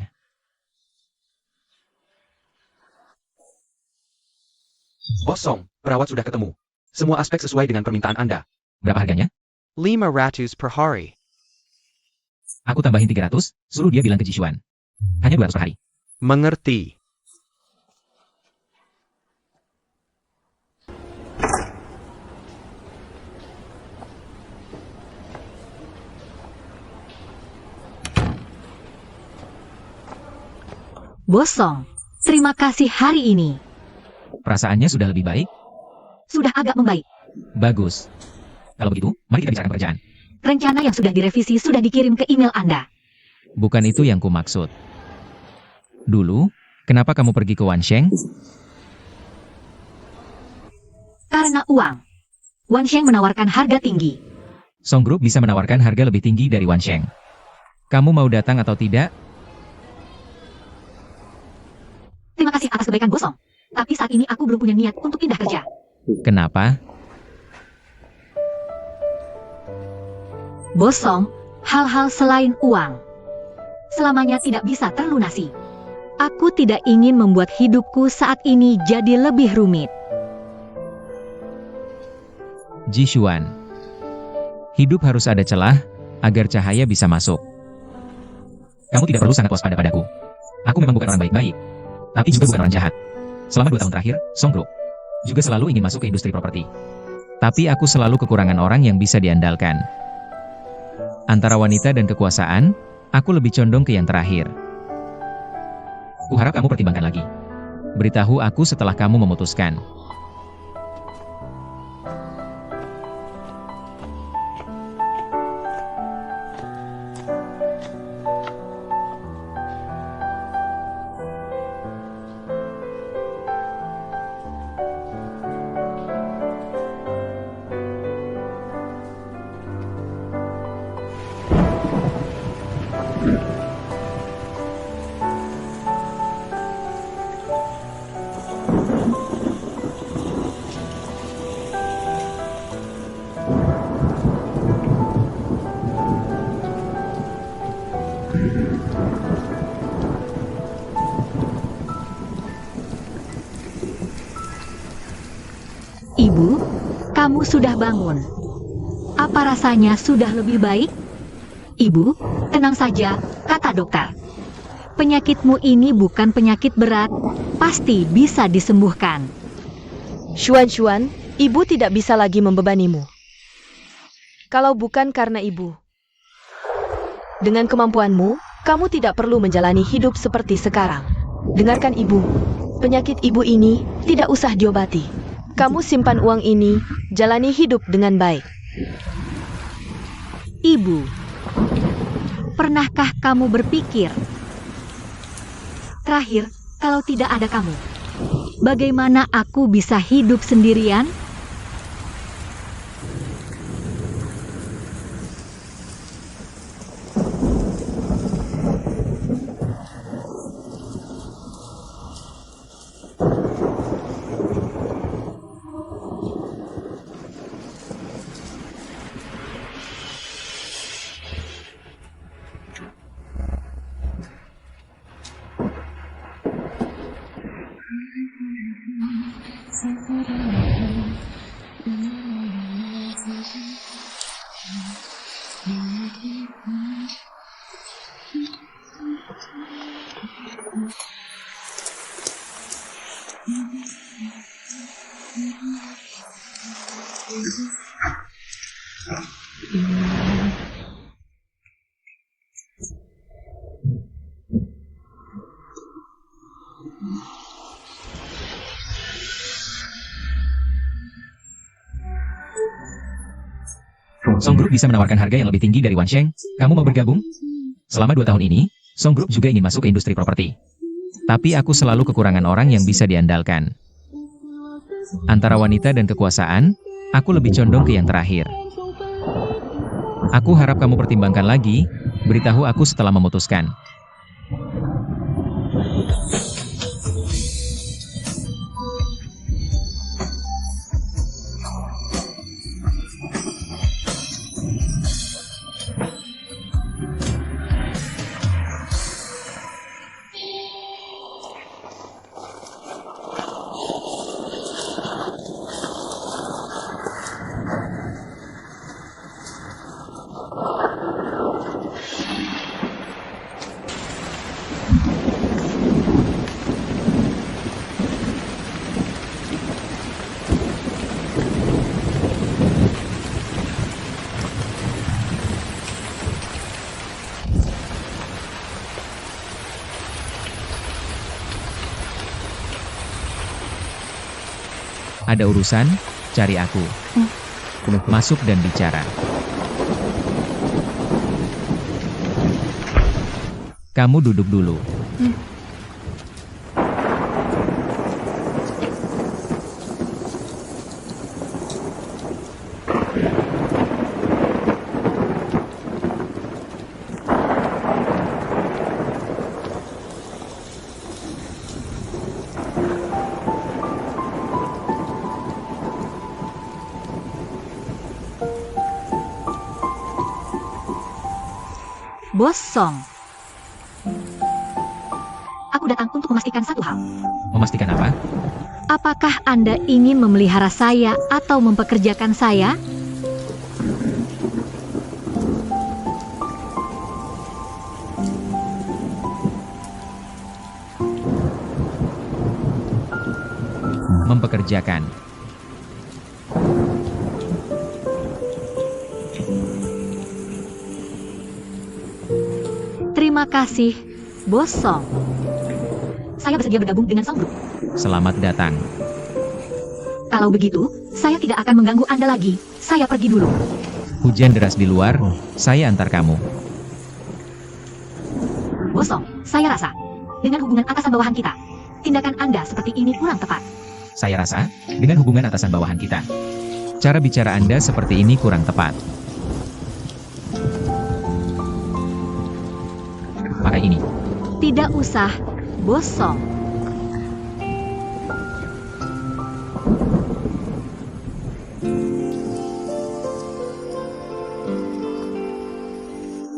Bosong, perawat sudah ketemu. Semua aspek sesuai dengan permintaan Anda. Berapa harganya? 500 per hari. Aku tambahin 300, suruh dia bilang ke Jishuan. Hanya 200 per hari. Mengerti. Bosong, terima kasih hari ini. Perasaannya sudah lebih baik? Sudah agak membaik. Bagus. Kalau begitu, mari kita bicarakan pekerjaan. Rencana yang sudah direvisi sudah dikirim ke email Anda. Bukan itu yang kumaksud. Dulu, kenapa kamu pergi ke Wansheng? Karena uang. Wansheng menawarkan harga tinggi. Song Group bisa menawarkan harga lebih tinggi dari Wansheng. Kamu mau datang atau tidak? Terima kasih atas kebaikan Bosong. Tapi saat ini aku belum punya niat untuk pindah kerja. Kenapa? Bosong, hal-hal selain uang selamanya tidak bisa terlunasi. Aku tidak ingin membuat hidupku saat ini jadi lebih rumit. Jishuan. Hidup harus ada celah, agar cahaya bisa masuk. Kamu tidak perlu sangat waspada padaku. Aku memang bukan orang baik-baik, tapi juga bukan orang jahat. Selama 2 tahun terakhir, Song Group juga selalu ingin masuk ke industri properti. Tapi aku selalu kekurangan orang yang bisa diandalkan. Antara wanita dan kekuasaan, aku lebih condong ke yang terakhir. Kuharap kamu pertimbangkan lagi. Beritahu aku setelah kamu memutuskan. Ibu, kamu sudah bangun. Apa rasanya sudah lebih baik? Ibu, tenang saja, kata dokter. Penyakitmu ini bukan penyakit berat, pasti bisa disembuhkan. Xuan, ibu tidak bisa lagi membebanimu. Kalau bukan karena ibu. Dengan kemampuanmu, kamu tidak perlu menjalani hidup seperti sekarang. Dengarkan ibu. Penyakit ibu ini tidak usah diobati. Kamu simpan uang ini, jalani hidup dengan baik. Ibu, pernahkah kamu berpikir? Terakhir, kalau tidak ada kamu, bagaimana aku bisa hidup sendirian? Song Group bisa menawarkan harga yang lebih tinggi dari Wan Sheng. Kamu mau bergabung? Selama 2 tahun ini, Song Group juga ingin masuk ke industri properti. Tapi aku selalu kekurangan orang yang bisa diandalkan. Antara wanita dan kekuasaan, aku lebih condong ke yang terakhir. Aku harap kamu pertimbangkan lagi, beritahu aku setelah memutuskan. Ada urusan, cari aku. Masuk dan bicara. Kamu duduk dulu. Bos Song. Aku datang untuk memastikan satu hal. Memastikan apa? Apakah Anda ingin memelihara saya atau mempekerjakan saya? Mempekerjakan. Terima kasih, Bos Song. Saya bersedia bergabung dengan Song Group. Selamat datang. Kalau begitu, saya tidak akan mengganggu Anda lagi. Saya pergi dulu. Hujan deras di luar, saya antar kamu. Bos Song, saya rasa, dengan hubungan atasan bawahan kita, tindakan Anda seperti ini kurang tepat. Saya rasa, dengan hubungan atasan bawahan kita, cara bicara Anda seperti ini kurang tepat. Pakai ini. Tidak usah, Bos Song.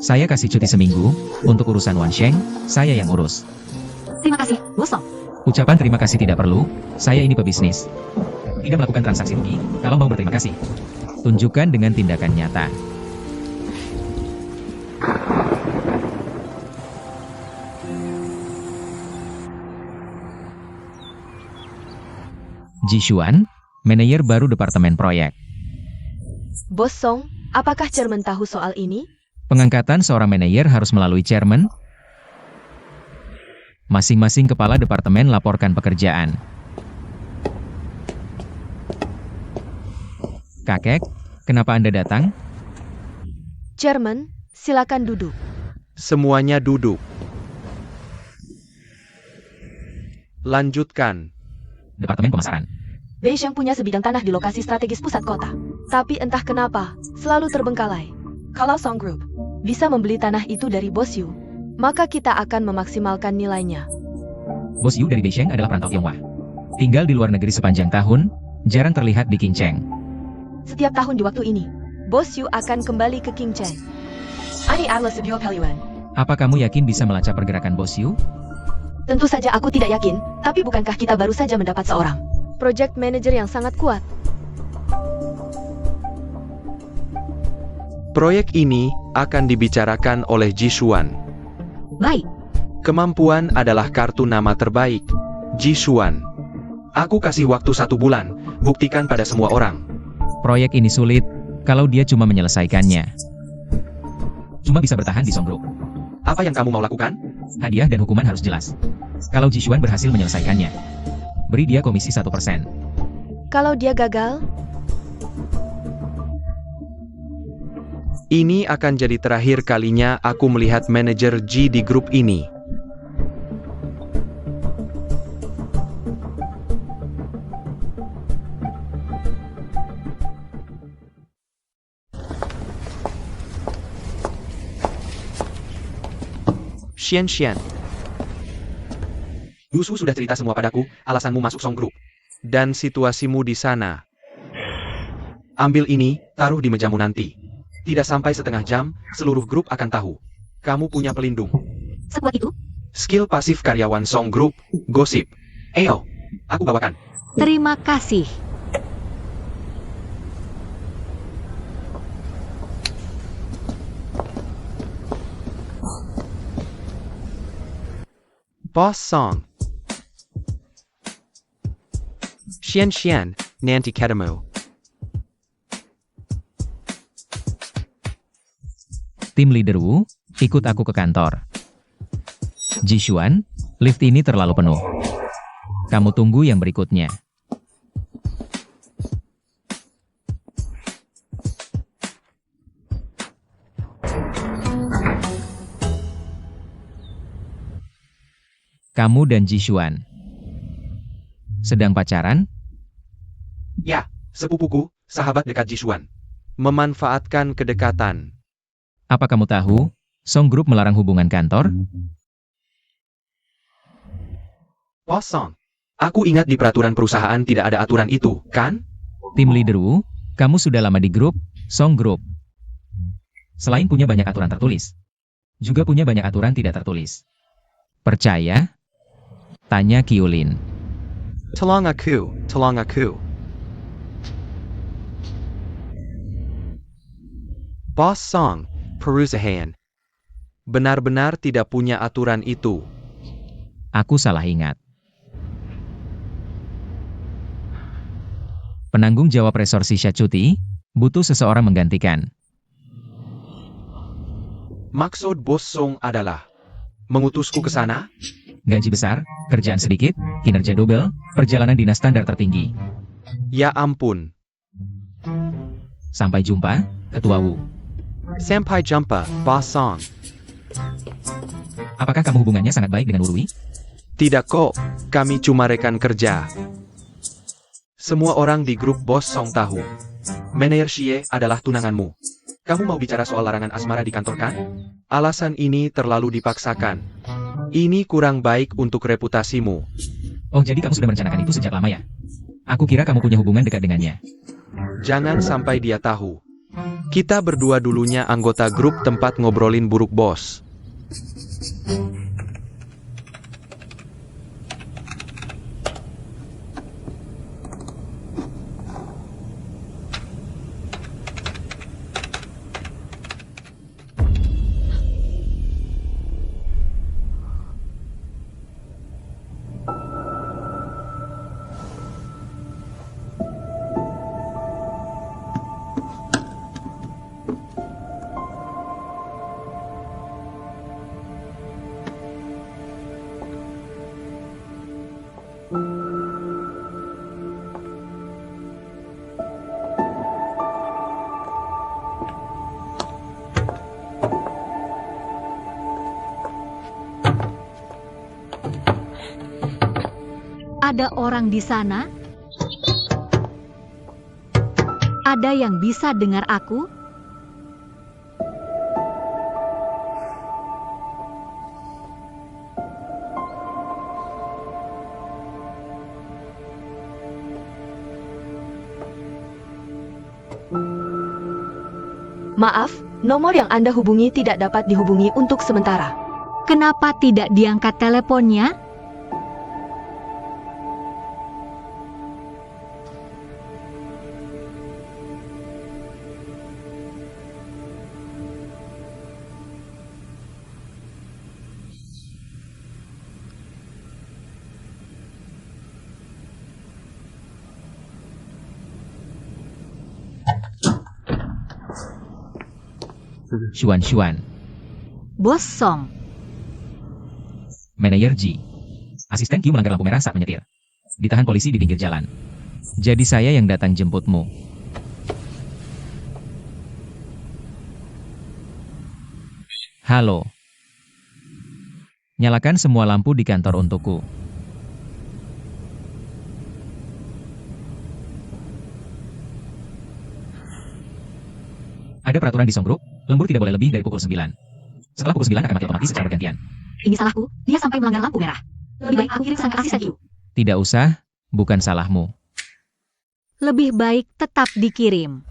Saya kasih cuti seminggu, untuk urusan Wan Sheng, saya yang urus. Terima kasih, Bos Song. Ucapan terima kasih tidak perlu, saya ini pebisnis. Tidak melakukan transaksi rugi, kalau mau berterima kasih. Tunjukkan dengan tindakan nyata. Ji Xuan, manajer baru departemen proyek. Bos Song, Apakah chairman tahu soal ini? Pengangkatan seorang manajer harus melalui chairman. Masing-masing kepala departemen laporkan pekerjaan. Kakek, kenapa Anda datang? Chairman, silakan duduk. Semuanya duduk. Lanjutkan. Departemen Pemasaran. Beisheng punya sebidang tanah di lokasi strategis pusat kota. Tapi entah kenapa, selalu terbengkalai. Kalau Song Group bisa membeli tanah itu dari Bos Yu, maka kita akan memaksimalkan nilainya. Bos Yu dari Beisheng adalah perantau Tionghoa. Tinggal di luar negeri sepanjang tahun, jarang terlihat di Qingcheng. Setiap tahun di waktu ini, Bos Yu akan kembali ke Qingcheng. Ini adalah sebuah peluang. Apa kamu yakin bisa melacak pergerakan Bos Yu? Tentu saja aku tidak yakin, tapi bukankah kita baru saja mendapat seorang project manager yang sangat kuat? Proyek ini akan dibicarakan oleh Ji Xuan. Baik, Kemampuan adalah kartu nama terbaik. Ji Xuan. Aku kasih waktu 1 bulan, buktikan pada semua orang. Proyek ini sulit, kalau dia cuma menyelesaikannya. Cuma bisa bertahan di Song Group. Apa yang kamu mau lakukan? Hadiah dan hukuman harus jelas. Kalau Ji Xuan berhasil menyelesaikannya, beri dia komisi 1%. Kalau dia gagal, Ini akan jadi terakhir kalinya aku melihat manajer Ji di grup ini. Xian. Yusu sudah cerita semua padaku, alasanmu masuk Song Group. Dan situasimu di sana. Ambil ini, taruh di mejamu nanti. Tidak sampai setengah jam, seluruh grup akan tahu. Kamu punya pelindung. sekuat itu? Skill pasif karyawan Song Group, gosip. Ayo, aku bawakan. Terima kasih. Boss Song. Xian, nanti ketemu. Tim leader Wu, ikut aku ke kantor. Ji Xuan, lift ini terlalu penuh. Kamu tunggu yang berikutnya. Kamu dan Ji Xuan sedang pacaran? Ya, sepupuku, sahabat dekat Ji Xuan. Memanfaatkan kedekatan. Apa kamu tahu, Song Group melarang hubungan kantor? Boss Song. Aku ingat di peraturan perusahaan tidak ada aturan itu, kan? Tim leader Wu, kamu sudah lama di grup Song Group. Selain punya banyak aturan tertulis, juga punya banyak aturan tidak tertulis. Percaya? Tanya Qiulin. Tolong aku. Boss Song, perusahaan benar-benar tidak punya aturan itu. Aku salah ingat. Penanggung jawab resorsi cuti, butuh seseorang menggantikan. Maksud Bos Song adalah mengutusku ke sana? Gaji besar, kerjaan sedikit, kinerja double, perjalanan dinas standar tertinggi. Ya ampun. Sampai jumpa, Ketua Wu. Sampai jumpa, Boss Song. Apakah kamu hubungannya sangat baik dengan Wu Rui? Tidak kok, kami cuma rekan kerja. Semua orang di grup Bos Song tahu. Manajer Xie adalah tunanganmu. Kamu mau bicara soal larangan asmara di kantor kan? Alasan ini terlalu dipaksakan. Ini kurang baik untuk reputasimu. Oh, jadi kamu sudah merencanakan itu sejak lama ya? Aku kira kamu punya hubungan dekat dengannya. Jangan sampai dia tahu. Kita berdua dulunya anggota grup tempat ngobrolin buruk bos. Ada orang di sana? Ada yang bisa dengar aku? Maaf, nomor yang Anda hubungi tidak dapat dihubungi untuk sementara. Kenapa tidak diangkat teleponnya? Xuan. Bos Song. Manajer Ji. Asisten Q melanggar lampu merah saat menyetir. Ditahan polisi di pinggir jalan. Jadi saya yang datang jemputmu. Halo. Nyalakan semua lampu di kantor untukku. Ada peraturan di Song Group, lembur tidak boleh lebih dari pukul 9. Setelah pukul 9 akan mati otomatis secara bergantian. Ini salahku, dia sampai melanggar lampu merah. Lebih baik aku kirim pesan ke asisten Q. Tidak usah, bukan salahmu. Lebih baik tetap dikirim.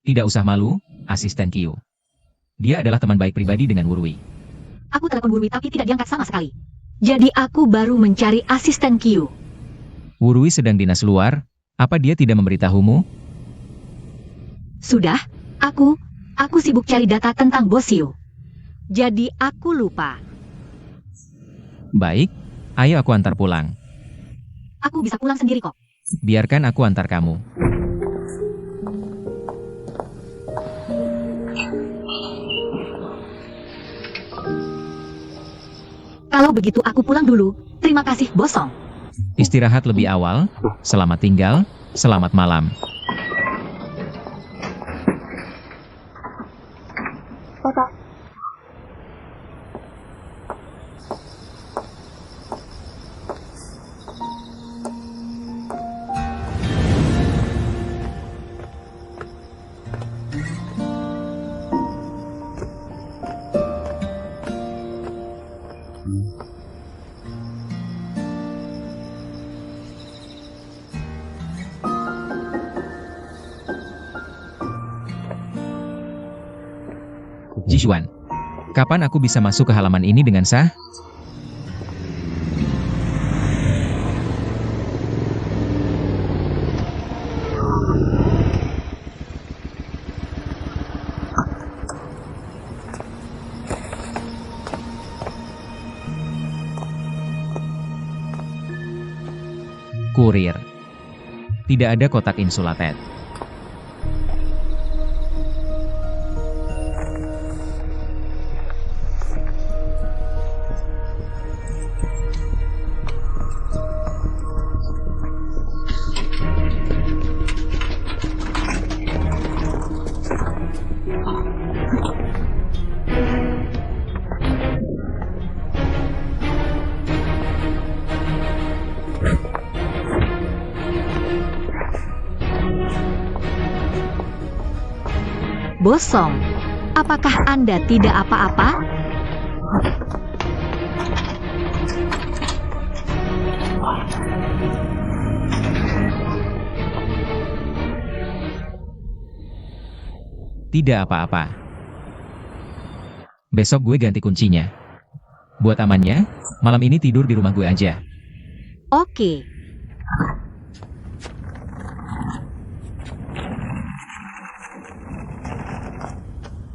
Tidak usah malu, asisten Q. Dia adalah teman baik pribadi dengan Wurwi. Aku telepon Wurwi tapi tidak diangkat sama sekali. Jadi aku baru mencari asisten Q. Wurwi sedang dinas luar, apa dia tidak memberitahumu? Sudah, aku sibuk cari data tentang Bos Yu. Jadi aku lupa. Baik, ayo aku antar pulang. Aku bisa pulang sendiri kok. Biarkan aku antar kamu. Kalau begitu aku pulang dulu. Terima kasih, Bos Song. Istirahat lebih awal, selamat tinggal, selamat malam. Jishuan, kapan aku bisa masuk ke halaman ini dengan sah? Kurir. Tidak ada kotak insulated. Bos Song, apakah Anda tidak apa-apa? Tidak apa-apa. Besok gue ganti kuncinya. Buat amannya, malam ini tidur di rumah gue aja. Oke.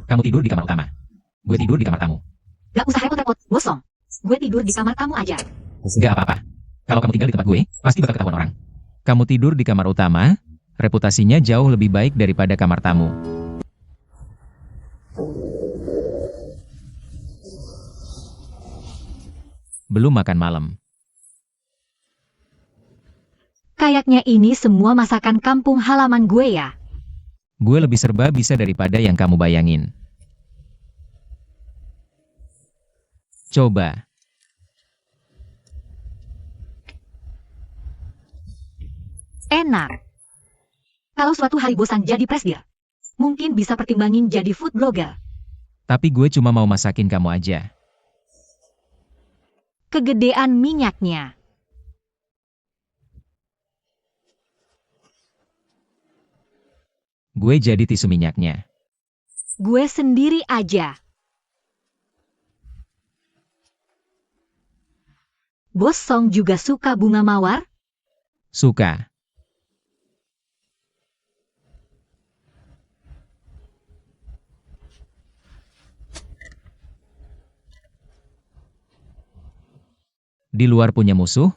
Kamu tidur di kamar utama. Gue tidur di kamar tamu. Gak usah repot-repot, Bos Song. Gue tidur di kamar tamu aja. Gak apa-apa. Kalau kamu tinggal di tempat gue, pasti bakal ketahuan orang. Kamu tidur di kamar utama, reputasinya jauh lebih baik daripada kamar tamu. Belum makan malam. Kayaknya ini semua masakan kampung halaman gue ya. Gue lebih serba bisa daripada yang kamu bayangin. Coba. Enak. Kalau suatu hari bosan jadi presdir, mungkin bisa pertimbangin jadi food blogger. Tapi gue cuma mau masakin kamu aja. Kegedean minyaknya. Gue jadi tisu minyaknya. Gue sendiri aja. Bos Song juga suka bunga mawar? Suka. Di luar punya musuh?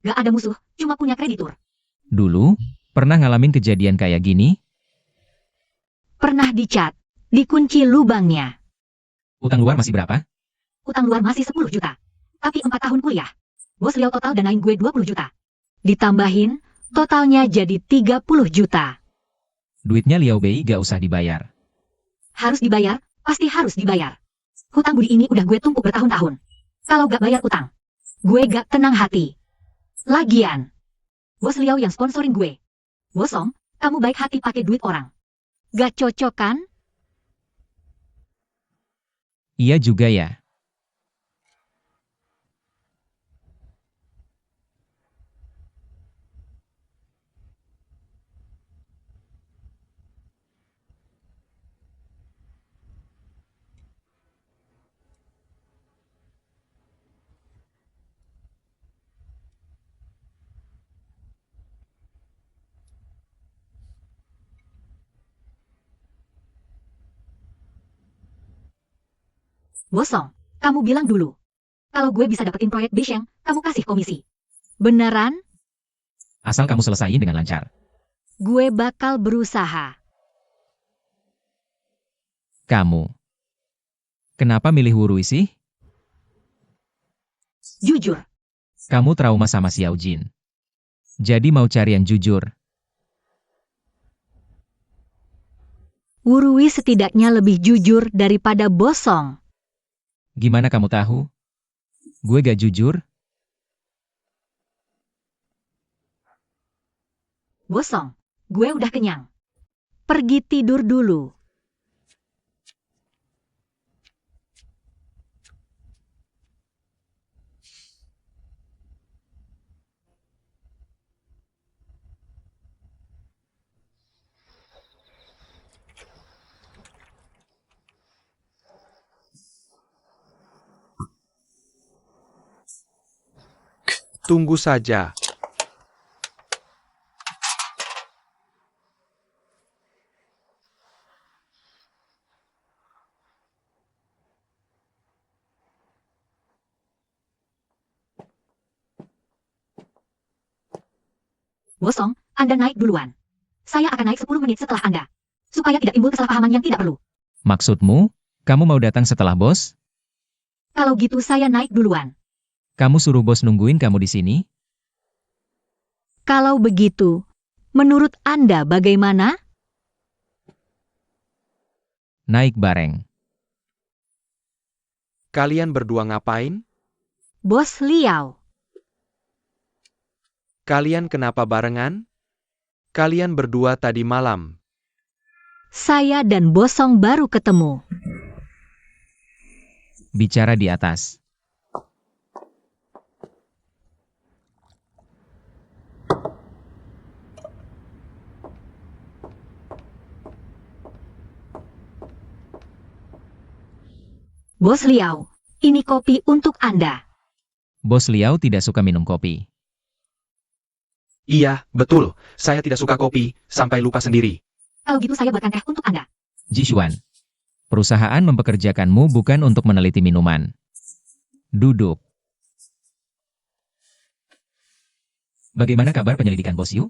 Gak ada musuh, cuma punya kreditur. Dulu, pernah ngalamin kejadian kayak gini? Pernah dicat, dikunci lubangnya. Utang luar masih berapa? Utang luar masih 10 juta. Tapi 4 tahun kuliah. Bos Liao total danain gue 20 juta. Ditambahin, totalnya jadi 30 juta. Duitnya Liao Bei gak usah dibayar. Harus dibayar, pasti harus dibayar. Hutang budi ini udah gue tumpuk bertahun-tahun. Kalau gak bayar utang, gue gak tenang hati. Lagian, Bos Liao yang sponsorin gue. Bos Song, kamu baik hati pakai duit orang. Gak cocok kan? Iya juga ya. Bos Song, kamu bilang dulu. Kalau gue bisa dapetin proyek Bisheng, kamu kasih komisi. Beneran? Asal kamu selesaiin dengan lancar. Gue bakal berusaha. Kamu. Kenapa milih Wurui sih? Jujur, Kamu trauma sama Xiao Jin. Jadi mau cari yang jujur. Wurui setidaknya lebih jujur daripada Bos Song. Gimana kamu tahu? Gue gak jujur? Bos Song, gue udah kenyang. Pergi tidur dulu. Tunggu saja. Bos Song, Anda naik duluan. Saya akan naik 10 menit setelah Anda. Supaya tidak timbul kesalahpahaman yang tidak perlu. Maksudmu, kamu mau datang setelah bos? Kalau gitu saya naik duluan. Kamu suruh bos nungguin kamu di sini? Kalau begitu, menurut Anda bagaimana? Naik bareng. Kalian berdua ngapain? Bos Liao. Kalian kenapa barengan? Kalian berdua tadi malam. Saya dan Bos Song baru ketemu. Bicara di atas. Bos Liao, ini kopi untuk Anda. Bos Liao tidak suka minum kopi. Iya, betul. Saya tidak suka kopi, sampai lupa sendiri. Kalau gitu saya buatkan teh untuk Anda. Jishuan. Perusahaan mempekerjakanmu bukan untuk meneliti minuman. Duduk. Bagaimana kabar penyelidikan Bos Yu?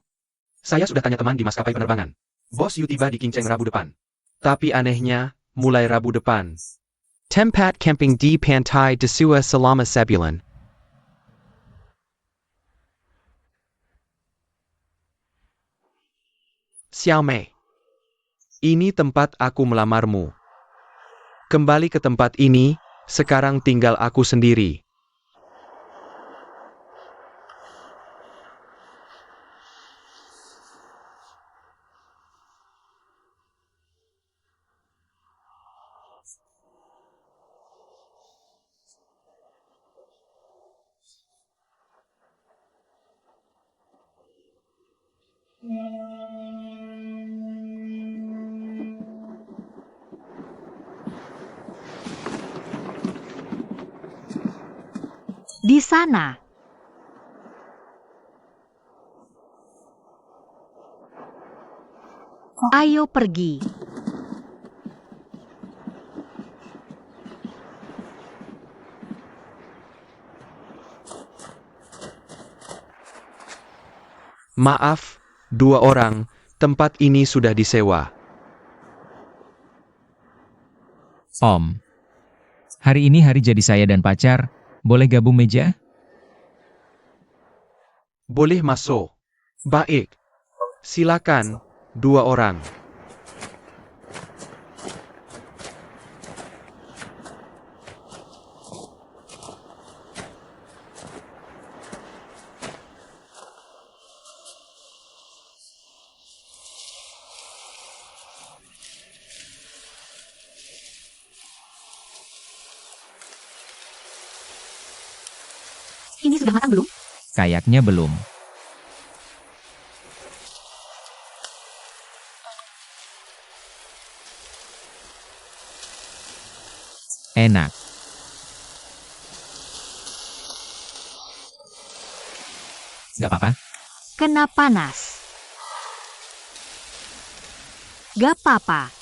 Saya sudah tanya teman di maskapai penerbangan. Bos Yu tiba di Kinceng Rabu depan. Tapi anehnya, mulai Rabu depan. Tempat camping di Pantai Desua selama sebulan. Xiao Mei. Ini tempat aku melamarmu. Kembali ke tempat ini, sekarang tinggal aku sendiri. Di sana. Ayo pergi. Maaf, 2 orang, tempat ini sudah disewa. Om. Hari ini hari jadi saya dan pacar, boleh gabung meja? Boleh masuk. Baik. Silakan, 2 orang. Ini sudah matang belum? Kayaknya belum. Enak. Gak apa-apa. Kena panas. Gak apa-apa.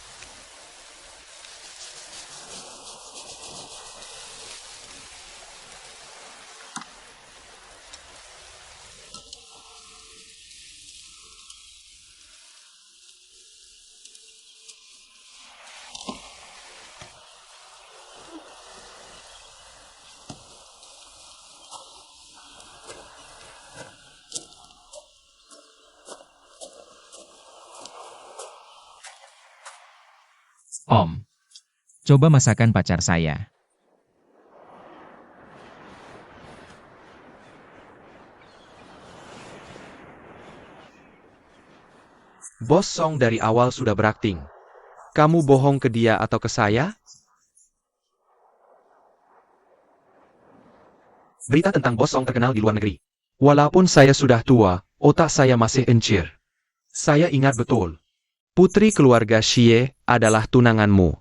Om. Coba masakan pacar saya. Bos Song dari awal sudah berakting. Kamu bohong ke dia atau ke saya? Berita tentang Bos Song terkenal di luar negeri. Walaupun saya sudah tua, otak saya masih encir. Saya ingat betul. Putri keluarga Xie adalah tunanganmu.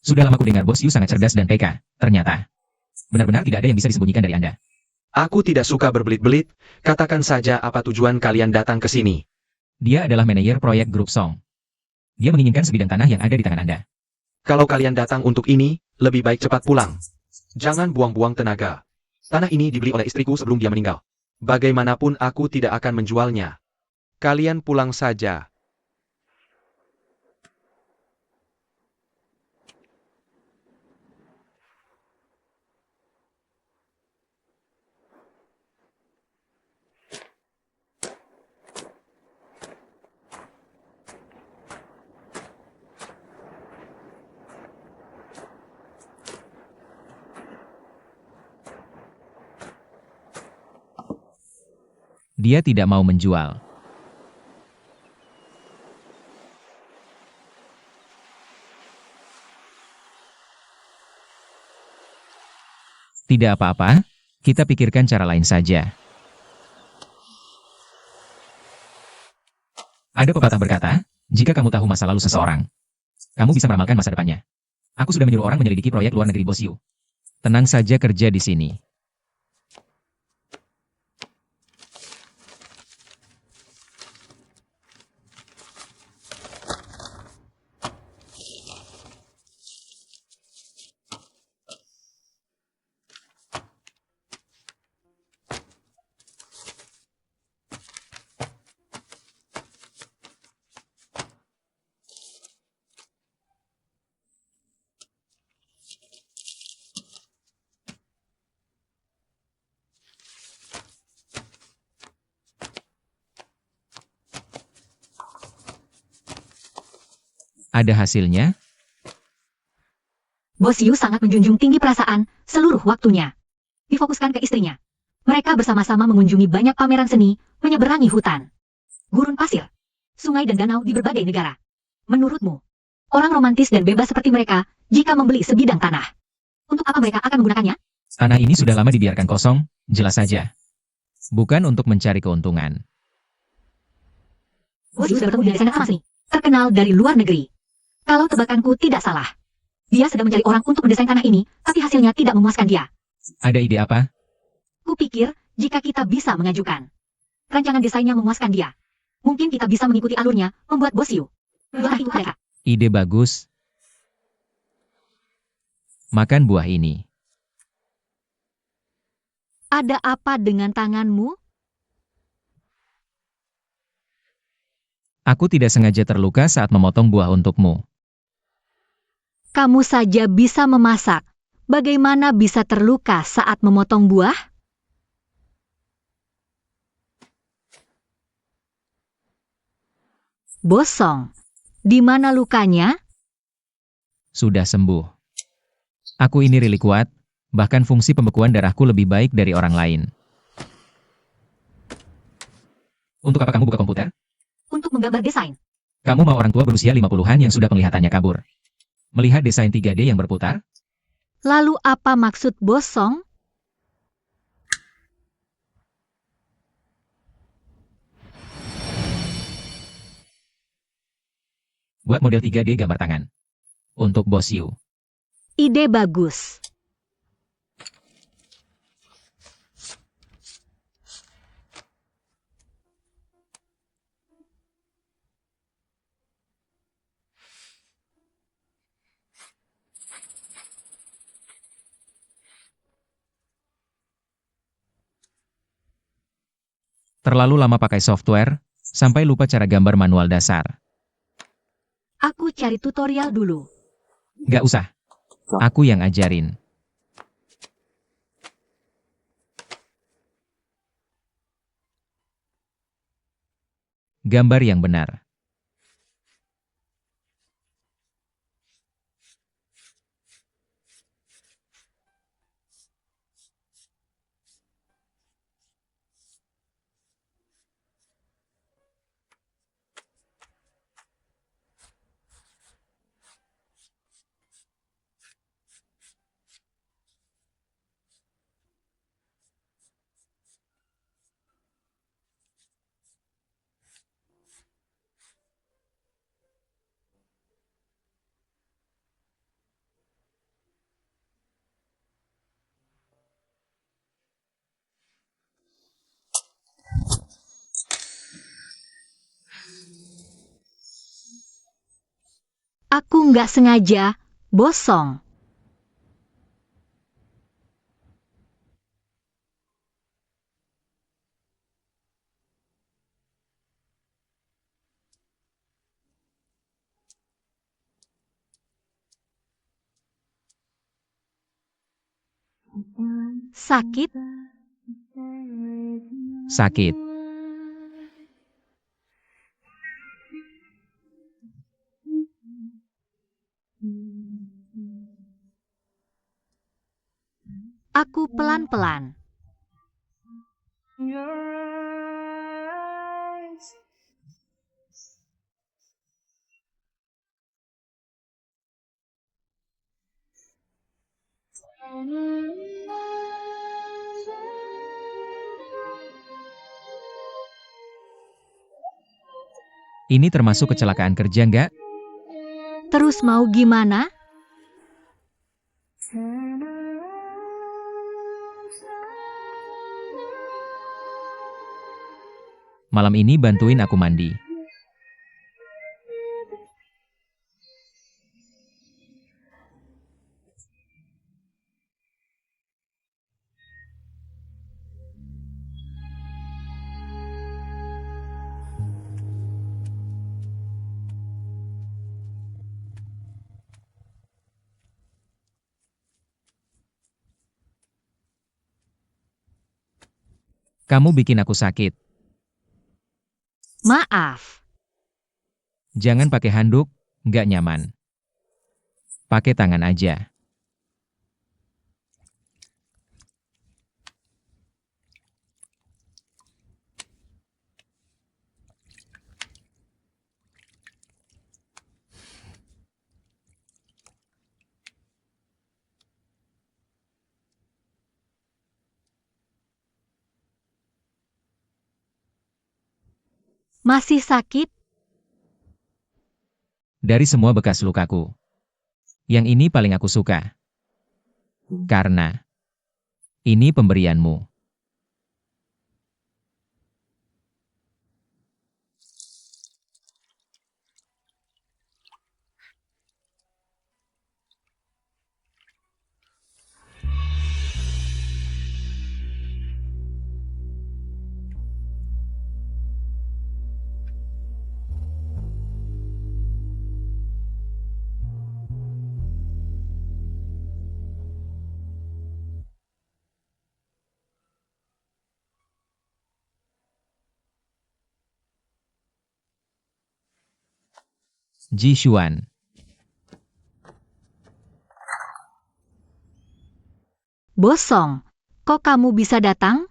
Sudah lama ku dengar Bos Yu sangat cerdas dan peka. Ternyata, benar-benar tidak ada yang bisa disembunyikan dari Anda. Aku tidak suka berbelit-belit, katakan saja apa tujuan kalian datang ke sini. Dia adalah manajer proyek grup Song. Dia menginginkan sebidang tanah yang ada di tangan Anda. Kalau kalian datang untuk ini, lebih baik cepat pulang. Jangan buang-buang tenaga. Tanah ini dibeli oleh istriku sebelum dia meninggal. Bagaimanapun aku tidak akan menjualnya. Kalian pulang saja. Dia tidak mau menjual. Tidak apa-apa, kita pikirkan cara lain saja. Ada pepatah berkata, jika kamu tahu masa lalu seseorang, kamu bisa meramalkan masa depannya. Aku sudah menyuruh orang menyelidiki proyek luar negeri Bos Yu. Tenang saja kerja di sini. Ada hasilnya? Bos Yu sangat menjunjung tinggi perasaan seluruh waktunya. Difokuskan ke istrinya. Mereka bersama-sama mengunjungi banyak pameran seni, menyeberangi hutan, gurun pasir, sungai dan danau di berbagai negara. Menurutmu, orang romantis dan bebas seperti mereka, jika membeli sebidang tanah, untuk apa mereka akan menggunakannya? Tanah ini sudah lama dibiarkan kosong, jelas saja. Bukan untuk mencari keuntungan. Bos Yu sudah bertemu dengan desainer emas seni, terkenal dari luar negeri. Kalau tebakanku tidak salah, dia sedang mencari orang untuk mendesain tanah ini, tapi hasilnya tidak memuaskan dia. Ada ide apa? Kupikir, jika kita bisa mengajukan rancangan desainnya memuaskan dia, mungkin kita bisa mengikuti alurnya, membuat Bos Yu. Buah itu ada. Ide bagus. Makan buah ini. Ada apa dengan tanganmu? Aku tidak sengaja terluka saat memotong buah untukmu. Kamu saja bisa memasak. Bagaimana bisa terluka saat memotong buah? Bosong. Di mana lukanya? Sudah sembuh. Aku ini really kuat, bahkan fungsi pembekuan darahku lebih baik dari orang lain. Untuk apa kamu buka komputer? Untuk menggambar desain. Kamu mau orang tua berusia 50-an yang sudah penglihatannya kabur. Melihat desain 3D yang berputar? Lalu apa maksud bosong? Buat model 3D gambar tangan. Untuk Bos Yu. Ide bagus. Terlalu lama pakai software, sampai lupa cara gambar manual dasar. Aku cari tutorial dulu. Gak usah. Aku yang ajarin. Gambar yang benar. Aku nggak sengaja, bosong. Sakit? Sakit. Aku pelan-pelan. Ini termasuk kecelakaan kerja nggak? Terus mau gimana? Malam ini bantuin aku mandi. Kamu bikin aku sakit. Maaf. Jangan pakai handuk, Nggak nyaman. Pakai tangan aja. Masih sakit? Dari semua bekas lukaku, yang ini paling aku suka. Karena ini pemberianmu. Ji Xuan. Bos Song, kok kamu bisa datang?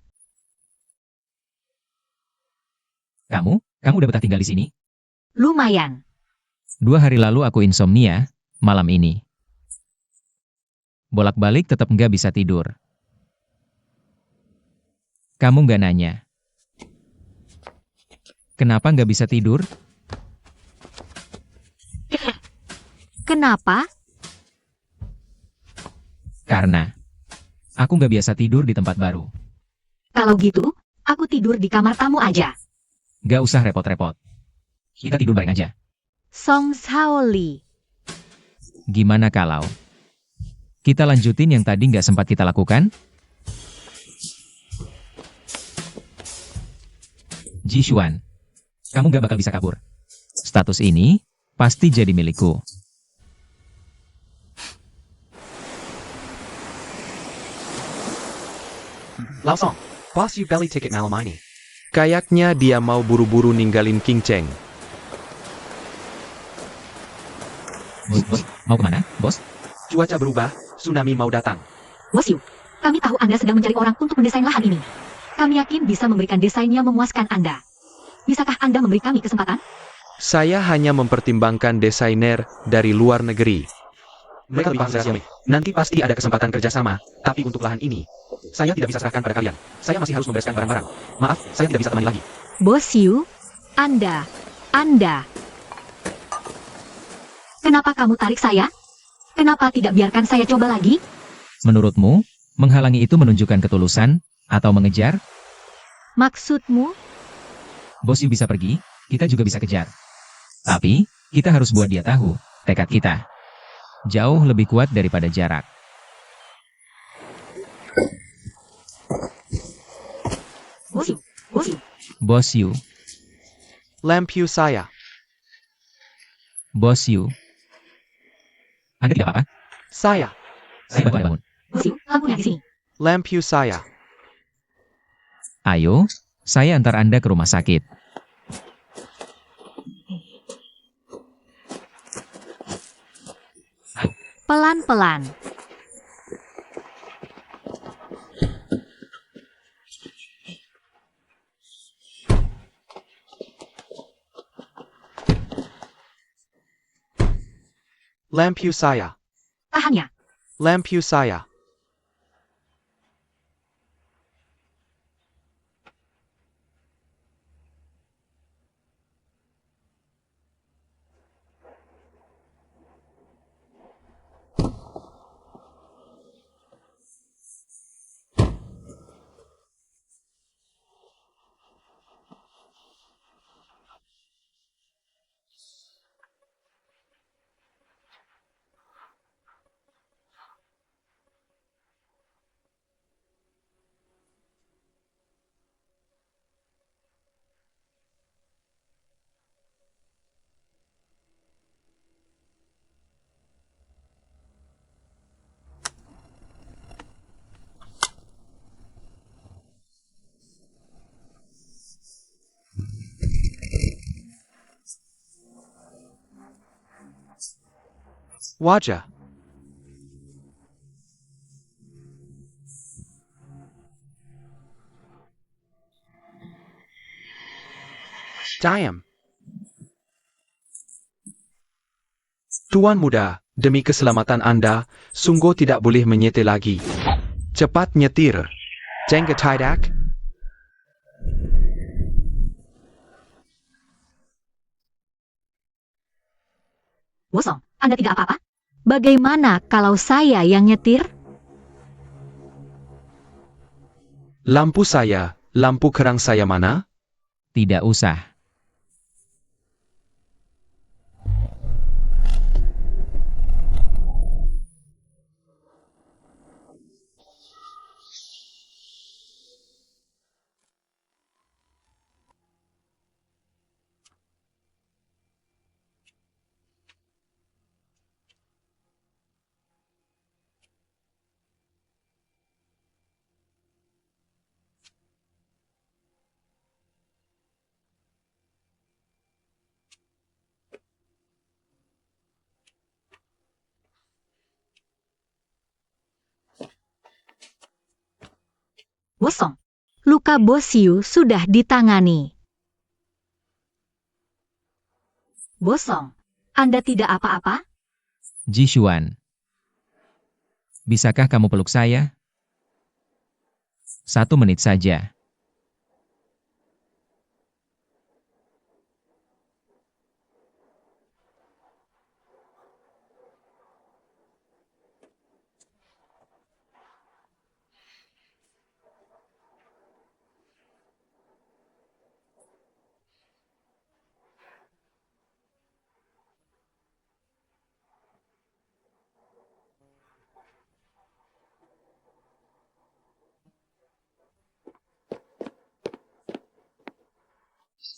Kamu udah betah tinggal di sini? Lumayan. 2 hari lalu aku insomnia, malam ini. Bolak-balik tetap nggak bisa tidur. Kamu nggak nanya. Kenapa nggak bisa tidur? Kenapa? Karena aku nggak biasa tidur di tempat baru. Kalau gitu, aku tidur di kamar tamu aja. Nggak usah repot-repot. Kita tidur bareng aja. Song Shaoli. Gimana kalau kita lanjutin yang tadi nggak sempat kita lakukan? Ji Xuan, kamu nggak bakal bisa kabur. Status ini pasti jadi milikku. Langsung, boss you belly ticket malam ini. Kayaknya dia mau buru-buru ninggalin King Cheng. Bos, mau kemana, bos? Cuaca berubah, tsunami mau datang. Bos Yu, kami tahu Anda sedang mencari orang untuk mendesain lahan ini. Kami yakin bisa memberikan desain yang memuaskan Anda. Bisakah Anda memberi kami kesempatan? Saya hanya mempertimbangkan desainer dari luar negeri. Mereka lebih paham rahasia. Nanti pasti ada kesempatan kerjasama, tapi untuk lahan ini, saya tidak bisa serahkan pada kalian. Saya masih harus membereskan barang-barang. Maaf, saya tidak bisa temani lagi. Bos Yu, Anda. Kenapa kamu tarik saya? Kenapa tidak biarkan saya coba lagi? Menurutmu, menghalangi itu menunjukkan ketulusan atau mengejar? Maksudmu? Bos Yu bisa pergi, kita juga bisa kejar. Tapi, kita harus buat dia tahu, tekad kita jauh lebih kuat daripada jarak. Bos Yu. Bos Yu, Lampu saya. Bos Yu. Anda tidak apa-apa? Saya. Saya bantu Anda bangun. Bos Yu, lampunya di sini. Lampu saya. Ayo, saya antar Anda ke rumah sakit. Pelan-pelan. Lampu saya. Tahannya. Lampu saya. Wajah. Diam. Tuan muda, demi keselamatan Anda, sungguh tidak boleh menyetir lagi. Cepat nyetir. Jangan tidak. Bosong, Anda tidak apa-apa? Bagaimana kalau saya yang nyetir? Lampu kerang saya mana? Tidak usah. Bosong, luka Bosiu sudah ditangani. Bosong, Anda tidak apa-apa? Ji Xuan. Bisakah kamu peluk saya? 1 menit saja.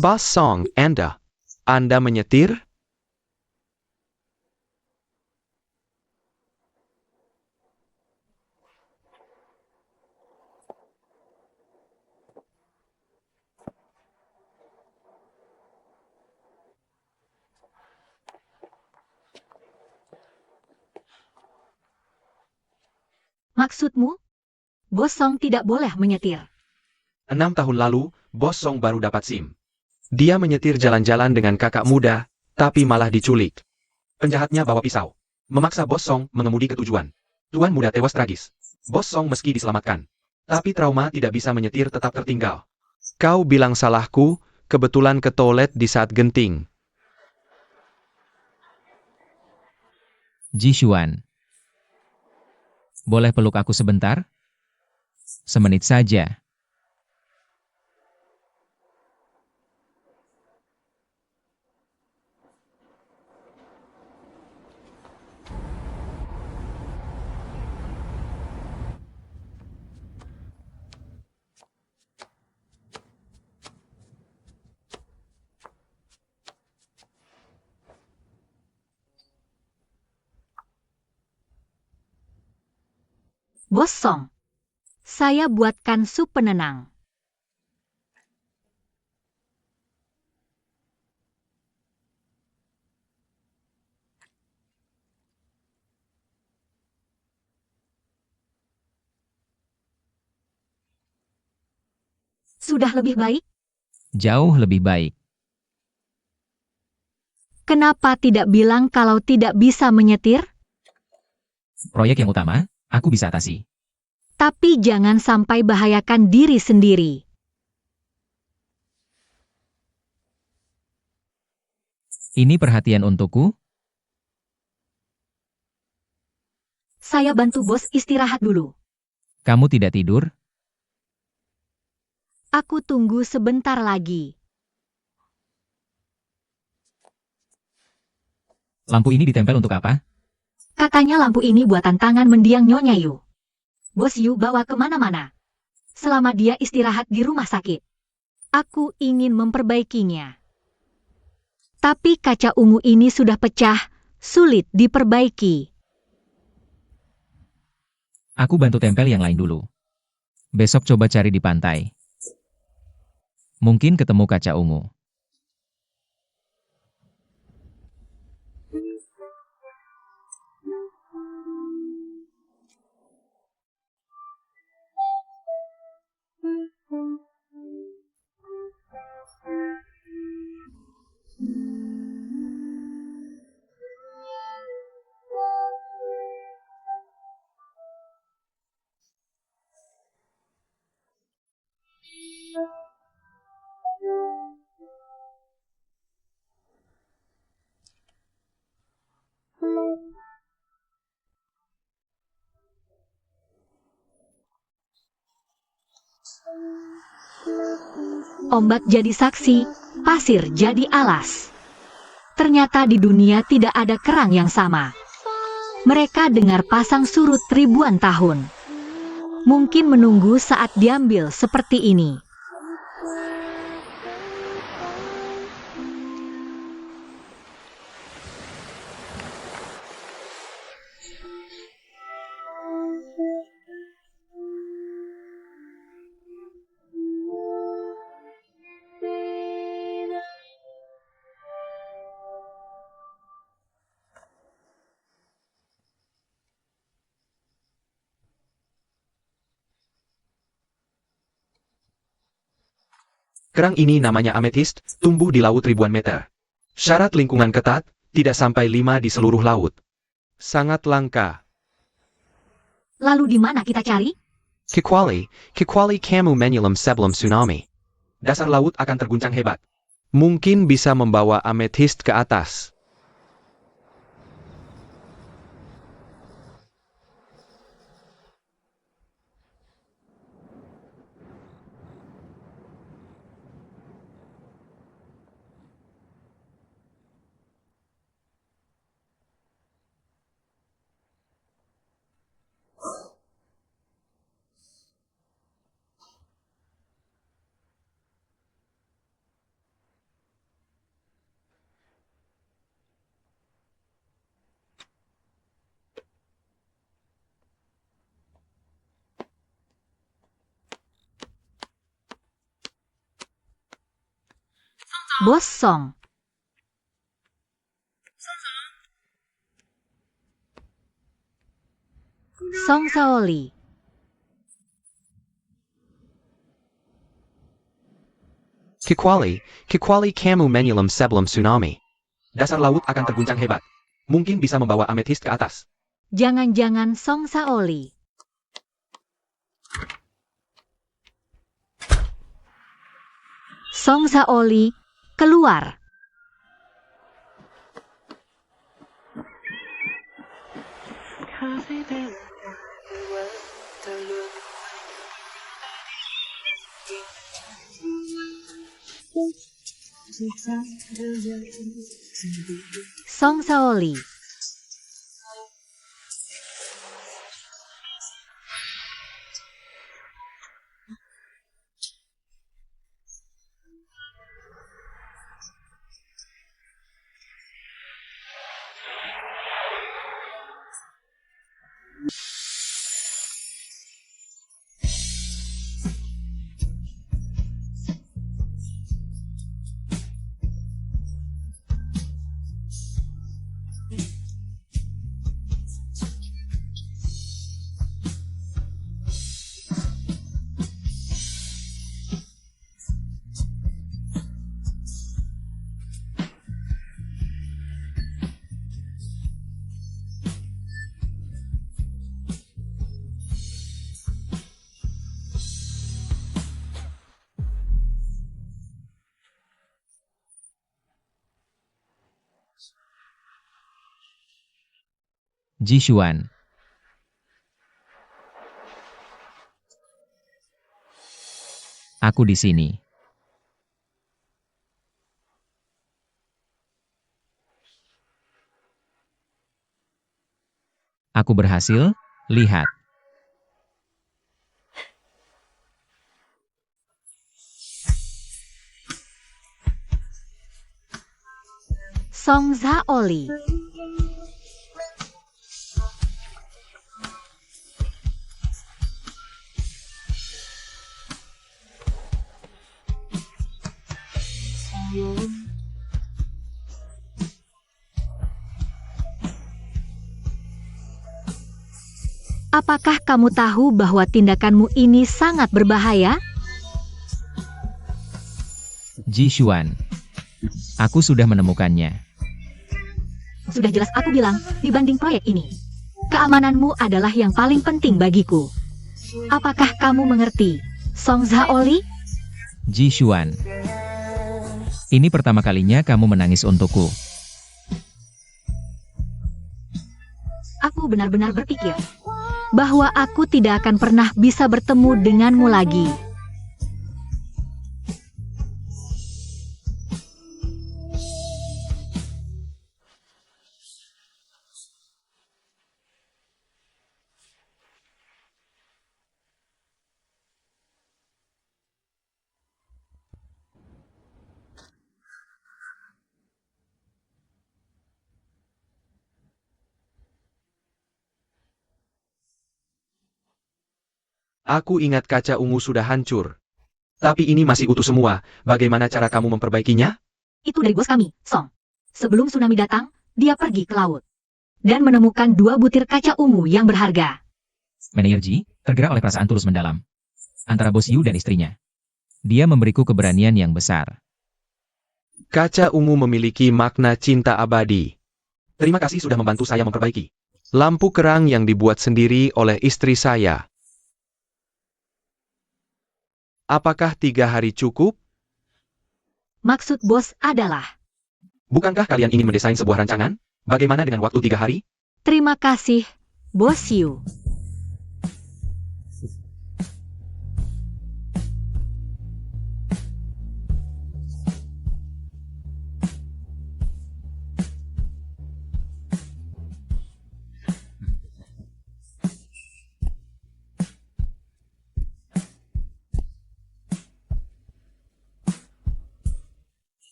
Bosong, Anda menyetir? Maksudmu? Bosong tidak boleh menyetir. 6 tahun lalu, Bosong baru dapat SIM. Dia menyetir jalan-jalan dengan kakak muda, tapi malah diculik. Penjahatnya bawa pisau. Memaksa Bosong mengemudi ke tujuan. Tuan muda tewas tragis. Bosong meski diselamatkan. Tapi trauma tidak bisa menyetir tetap tertinggal. Kau bilang salahku, kebetulan ke toilet di saat genting. Ji Xuan. Boleh peluk aku sebentar? 1 menit saja. Bosong, saya buatkan sup penenang. Sudah lebih baik? Jauh lebih baik. Kenapa tidak bilang kalau tidak bisa menyetir? Proyek yang utama, aku bisa atasi. Tapi jangan sampai bahayakan diri sendiri. Ini perhatian untukku? Saya bantu bos istirahat dulu. Kamu tidak tidur? Aku tunggu sebentar lagi. Lampu ini ditempel untuk apa? Katanya lampu ini buatan tangan mendiang Nyonya Yu. Bos Yu bawa kemana-mana. Selama dia istirahat di rumah sakit. Aku ingin memperbaikinya. Tapi kaca ungu ini sudah pecah, sulit diperbaiki. Aku bantu tempel yang lain dulu. Besok coba cari di pantai. Mungkin ketemu kaca ungu. Ombak jadi saksi, pasir jadi alas. Ternyata di dunia tidak ada kerang yang sama. Mereka dengar pasang surut ribuan tahun. Mungkin menunggu saat diambil seperti ini. Kerang ini namanya ametist, tumbuh di laut ribuan meter. Syarat lingkungan ketat, tidak sampai 5 di seluruh laut. Sangat langka. Lalu di mana kita cari? Kikwali kamu menyelam sebelum tsunami. Dasar laut akan terguncang hebat. Mungkin bisa membawa ametist ke atas. Bos Song. Song Saoli. Kikwali kamu menyelam sebelum tsunami. Dasar laut akan terguncang hebat. Mungkin bisa membawa ametist ke atas. Jangan-jangan Song Saoli. Song Saoli keluar. Song Saoli. Jishuan. Aku di sini. Aku berhasil, lihat. Song Saoli. Apakah kamu tahu bahwa tindakanmu ini sangat berbahaya? Jishuan. Aku sudah menemukannya. Sudah jelas aku bilang, dibanding proyek ini, keamananmu adalah yang paling penting bagiku. Apakah kamu mengerti, Song Saoli? Jishuan. Ini pertama kalinya kamu menangis untukku. Aku benar-benar berpikir bahwa aku tidak akan pernah bisa bertemu denganmu lagi. Aku ingat kaca ungu sudah hancur. Tapi ini masih utuh semua, bagaimana cara kamu memperbaikinya? Itu dari bos kami, Song. Sebelum tsunami datang, dia pergi ke laut. Dan menemukan 2 butir kaca ungu yang berharga. Manajer Ji tergerak oleh perasaan tulus mendalam antara bos Yu dan istrinya. Dia memberiku keberanian yang besar. Kaca ungu memiliki makna cinta abadi. Terima kasih sudah membantu saya memperbaiki lampu kerang yang dibuat sendiri oleh istri saya. Apakah 3 hari cukup? Maksud bos adalah, Bukankah kalian ingin mendesain sebuah rancangan? Bagaimana dengan waktu 3 hari? terima kasih, Bos Yu.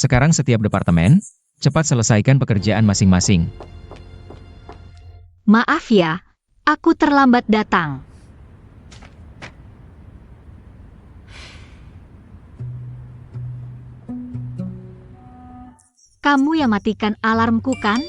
Sekarang setiap departemen, cepat selesaikan pekerjaan masing-masing. Maaf ya, aku terlambat datang. Kamu yang matikan alarmku kan?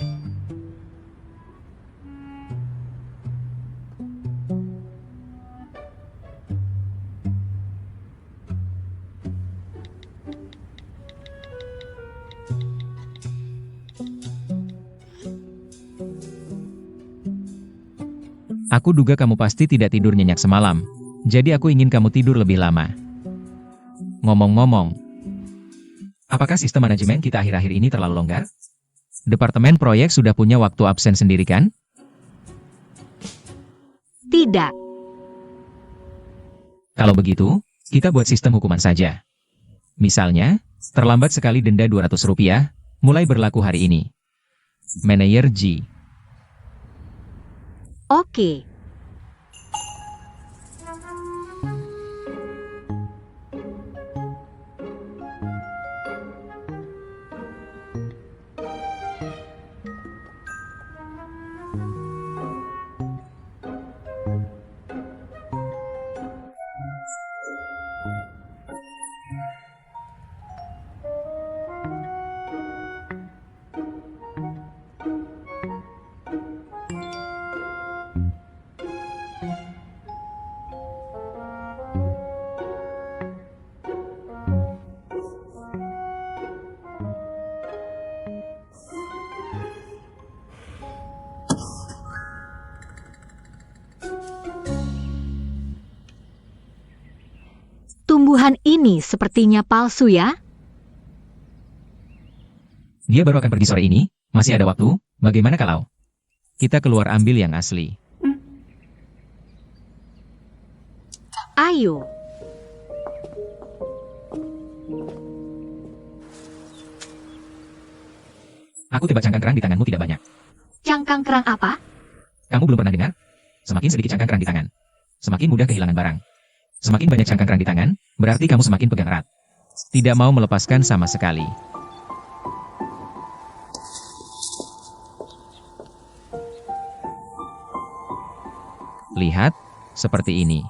Aku duga kamu pasti tidak tidur nyenyak semalam. Jadi aku ingin kamu tidur lebih lama. Ngomong-ngomong, apakah sistem manajemen kita akhir-akhir ini terlalu longgar? Departemen proyek sudah punya waktu absen sendiri kan? Tidak. Kalau begitu, kita buat sistem hukuman saja. Misalnya, terlambat sekali denda Rp200, mulai berlaku hari ini. Manajer G. Oke. Tumbuhan ini sepertinya palsu ya? Dia baru akan pergi sore ini, masih ada waktu, bagaimana kalau kita keluar ambil yang asli? Ayo. Aku tebak cangkang kerang di tanganmu tidak banyak. Cangkang kerang apa? Kamu belum pernah dengar? Semakin sedikit cangkang kerang di tangan, semakin mudah kehilangan barang. Semakin banyak cangkang kerang di tangan, berarti kamu semakin pegang erat. Tidak mau melepaskan sama sekali. Lihat, seperti ini.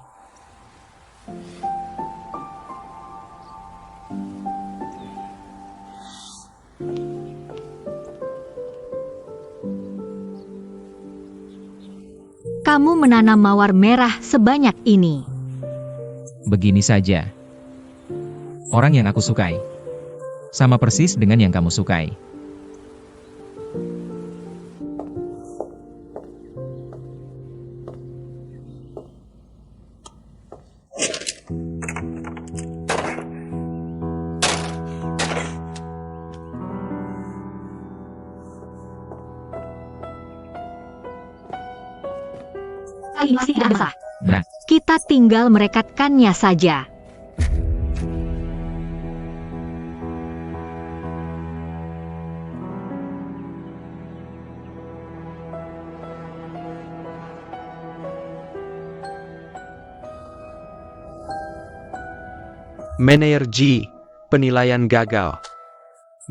Kamu menanam mawar merah sebanyak ini. Begini saja. Orang yang aku sukai. Sama persis dengan yang kamu sukai. Ini masih tidak besar. Nah, Kita tinggal merekatkannya saja. Manajer G, penilaian gagal.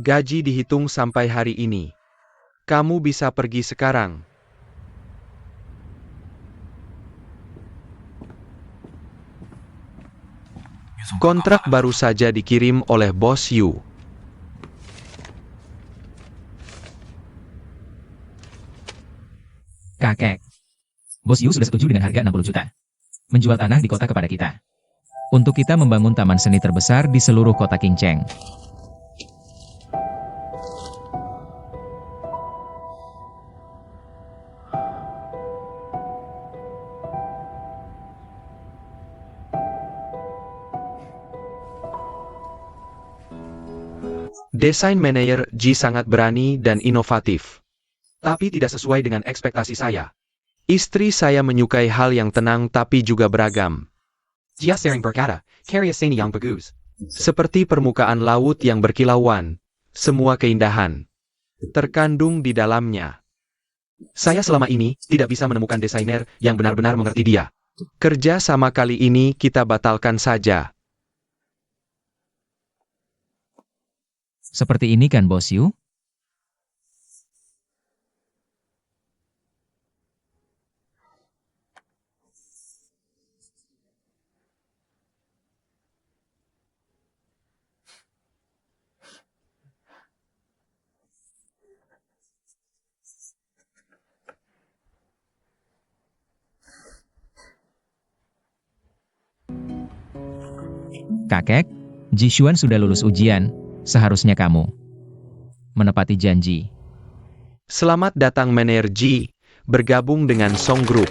Gaji dihitung sampai hari ini. Kamu bisa pergi sekarang. Kontrak baru saja dikirim oleh Bos Yu. Kakek. Bos Yu sudah setuju dengan harga 60 juta. Menjual tanah di kota kepada kita. Untuk kita membangun taman seni terbesar di seluruh kota Qingcheng. Desain manajer Ji sangat berani dan inovatif. Tapi tidak sesuai dengan ekspektasi saya. Istri saya menyukai hal yang tenang tapi juga beragam. Dia sering berkata, karya seni yang bagus. Seperti permukaan laut yang berkilauan. Semua keindahan terkandung di dalamnya. Saya selama ini tidak bisa menemukan desainer yang benar-benar mengerti dia. Kerja sama kali ini kita batalkan saja. Seperti ini kan Bos Yu? Kakek, Jishuan sudah lulus ujian, seharusnya kamu menepati janji. Selamat datang manajer Ji, bergabung dengan Song Group.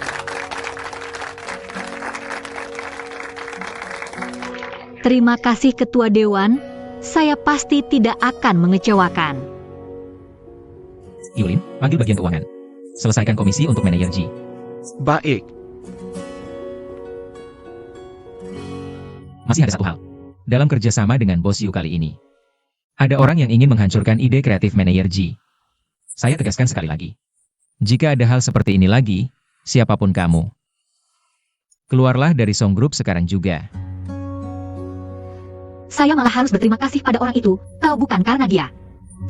Terima kasih Ketua Dewan, saya pasti tidak akan mengecewakan. Yulin, panggil bagian keuangan. Selesaikan komisi untuk manajer Ji. Baik. Masih ada satu hal. Dalam kerjasama dengan Bos Yu kali ini, ada orang yang ingin menghancurkan ide kreatif manajer Ji. Saya tegaskan sekali lagi. Jika ada hal seperti ini lagi, siapapun kamu, keluarlah dari Song Group sekarang juga. Saya malah harus berterima kasih pada orang itu, kalau bukan karena dia.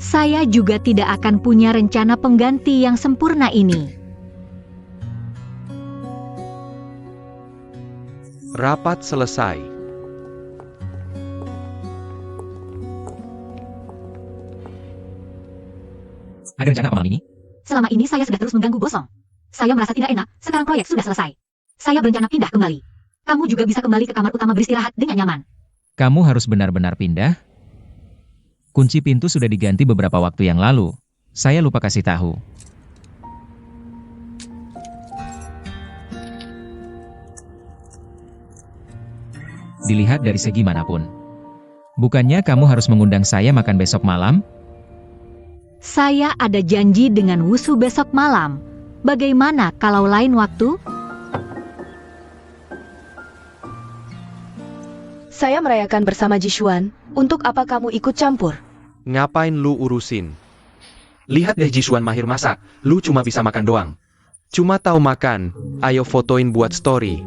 Saya juga tidak akan punya rencana pengganti yang sempurna ini. Rapat selesai. Ada rencana apa malam ini? Selama ini saya sudah terus mengganggu Bosong. Saya merasa tidak enak, sekarang proyek sudah selesai. Saya berencana pindah kembali. Kamu juga bisa kembali ke kamar utama beristirahat dengan nyaman. Kamu harus benar-benar pindah? Kunci pintu sudah diganti beberapa waktu yang lalu. Saya lupa kasih tahu. Dilihat dari segi manapun. Bukannya kamu harus mengundang saya makan besok malam? Saya ada janji dengan Wusu besok malam. Bagaimana kalau lain waktu? Saya merayakan bersama Jishuan. Untuk apa kamu ikut campur? Ngapain lu urusin? Lihat deh Jishuan mahir masak, lu cuma bisa makan doang. Cuma tahu makan, ayo fotoin buat story.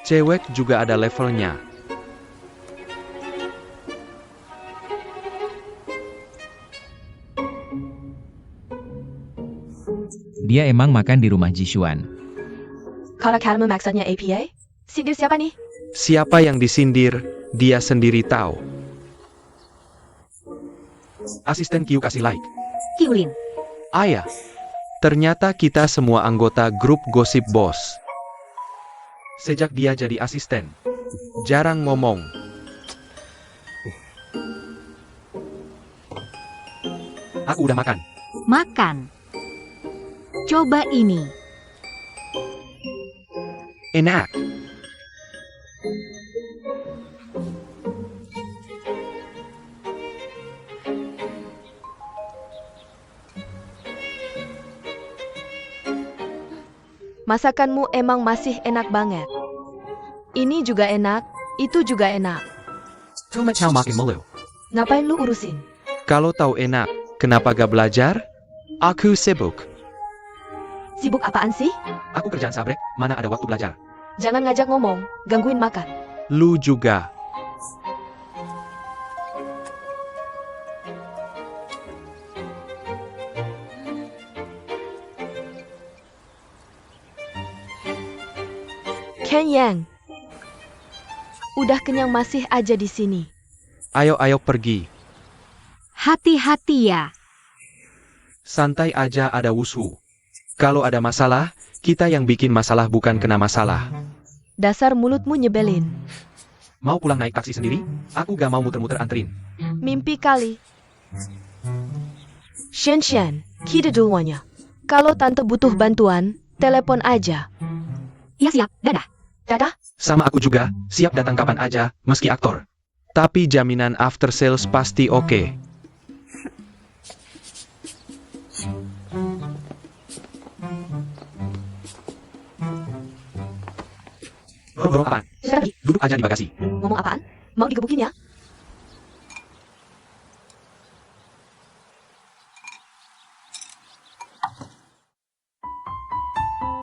Cewek juga ada levelnya. Dia emang makan di rumah Jishuan. Kalau kamu maksudnya APA? Sindir siapa nih? Siapa yang disindir, dia sendiri tahu. Asisten Q kasih like. Kiulin. Ayah, ternyata kita semua anggota grup Gosip Bos. Sejak dia jadi asisten, jarang ngomong. Aku udah makan. Makan. Coba ini. Enak. Masakanmu emang masih enak banget. Ini juga enak, itu juga enak. Cuma chow makin mulu. Ngapain lu urusin? Kalau tahu enak, kenapa gak belajar? Aku sibuk. Sibuk apaan sih? Aku kerjaan sabrek, mana ada waktu belajar. Jangan ngajak ngomong, gangguin makan. Lu juga. Ken Yang. Udah kenyang masih aja di sini. Ayo pergi. Hati-hati ya. Santai aja ada Wushu. Kalau ada masalah, kita yang bikin masalah bukan kena masalah. Dasar mulutmu nyebelin. Mau pulang naik taksi sendiri? Aku gak mau muter-muter anterin. Mimpi kali. Shen, kita duluannya. Kalau tante butuh bantuan, telepon aja. Iya siap, dadah. Dadah. Sama aku juga, siap datang kapan aja, meski aktor. Tapi jaminan after sales pasti oke. Bro, apaan? Sudah pergi. Duduk aja di bagasi. Ngomong apaan? Mau digebukin ya?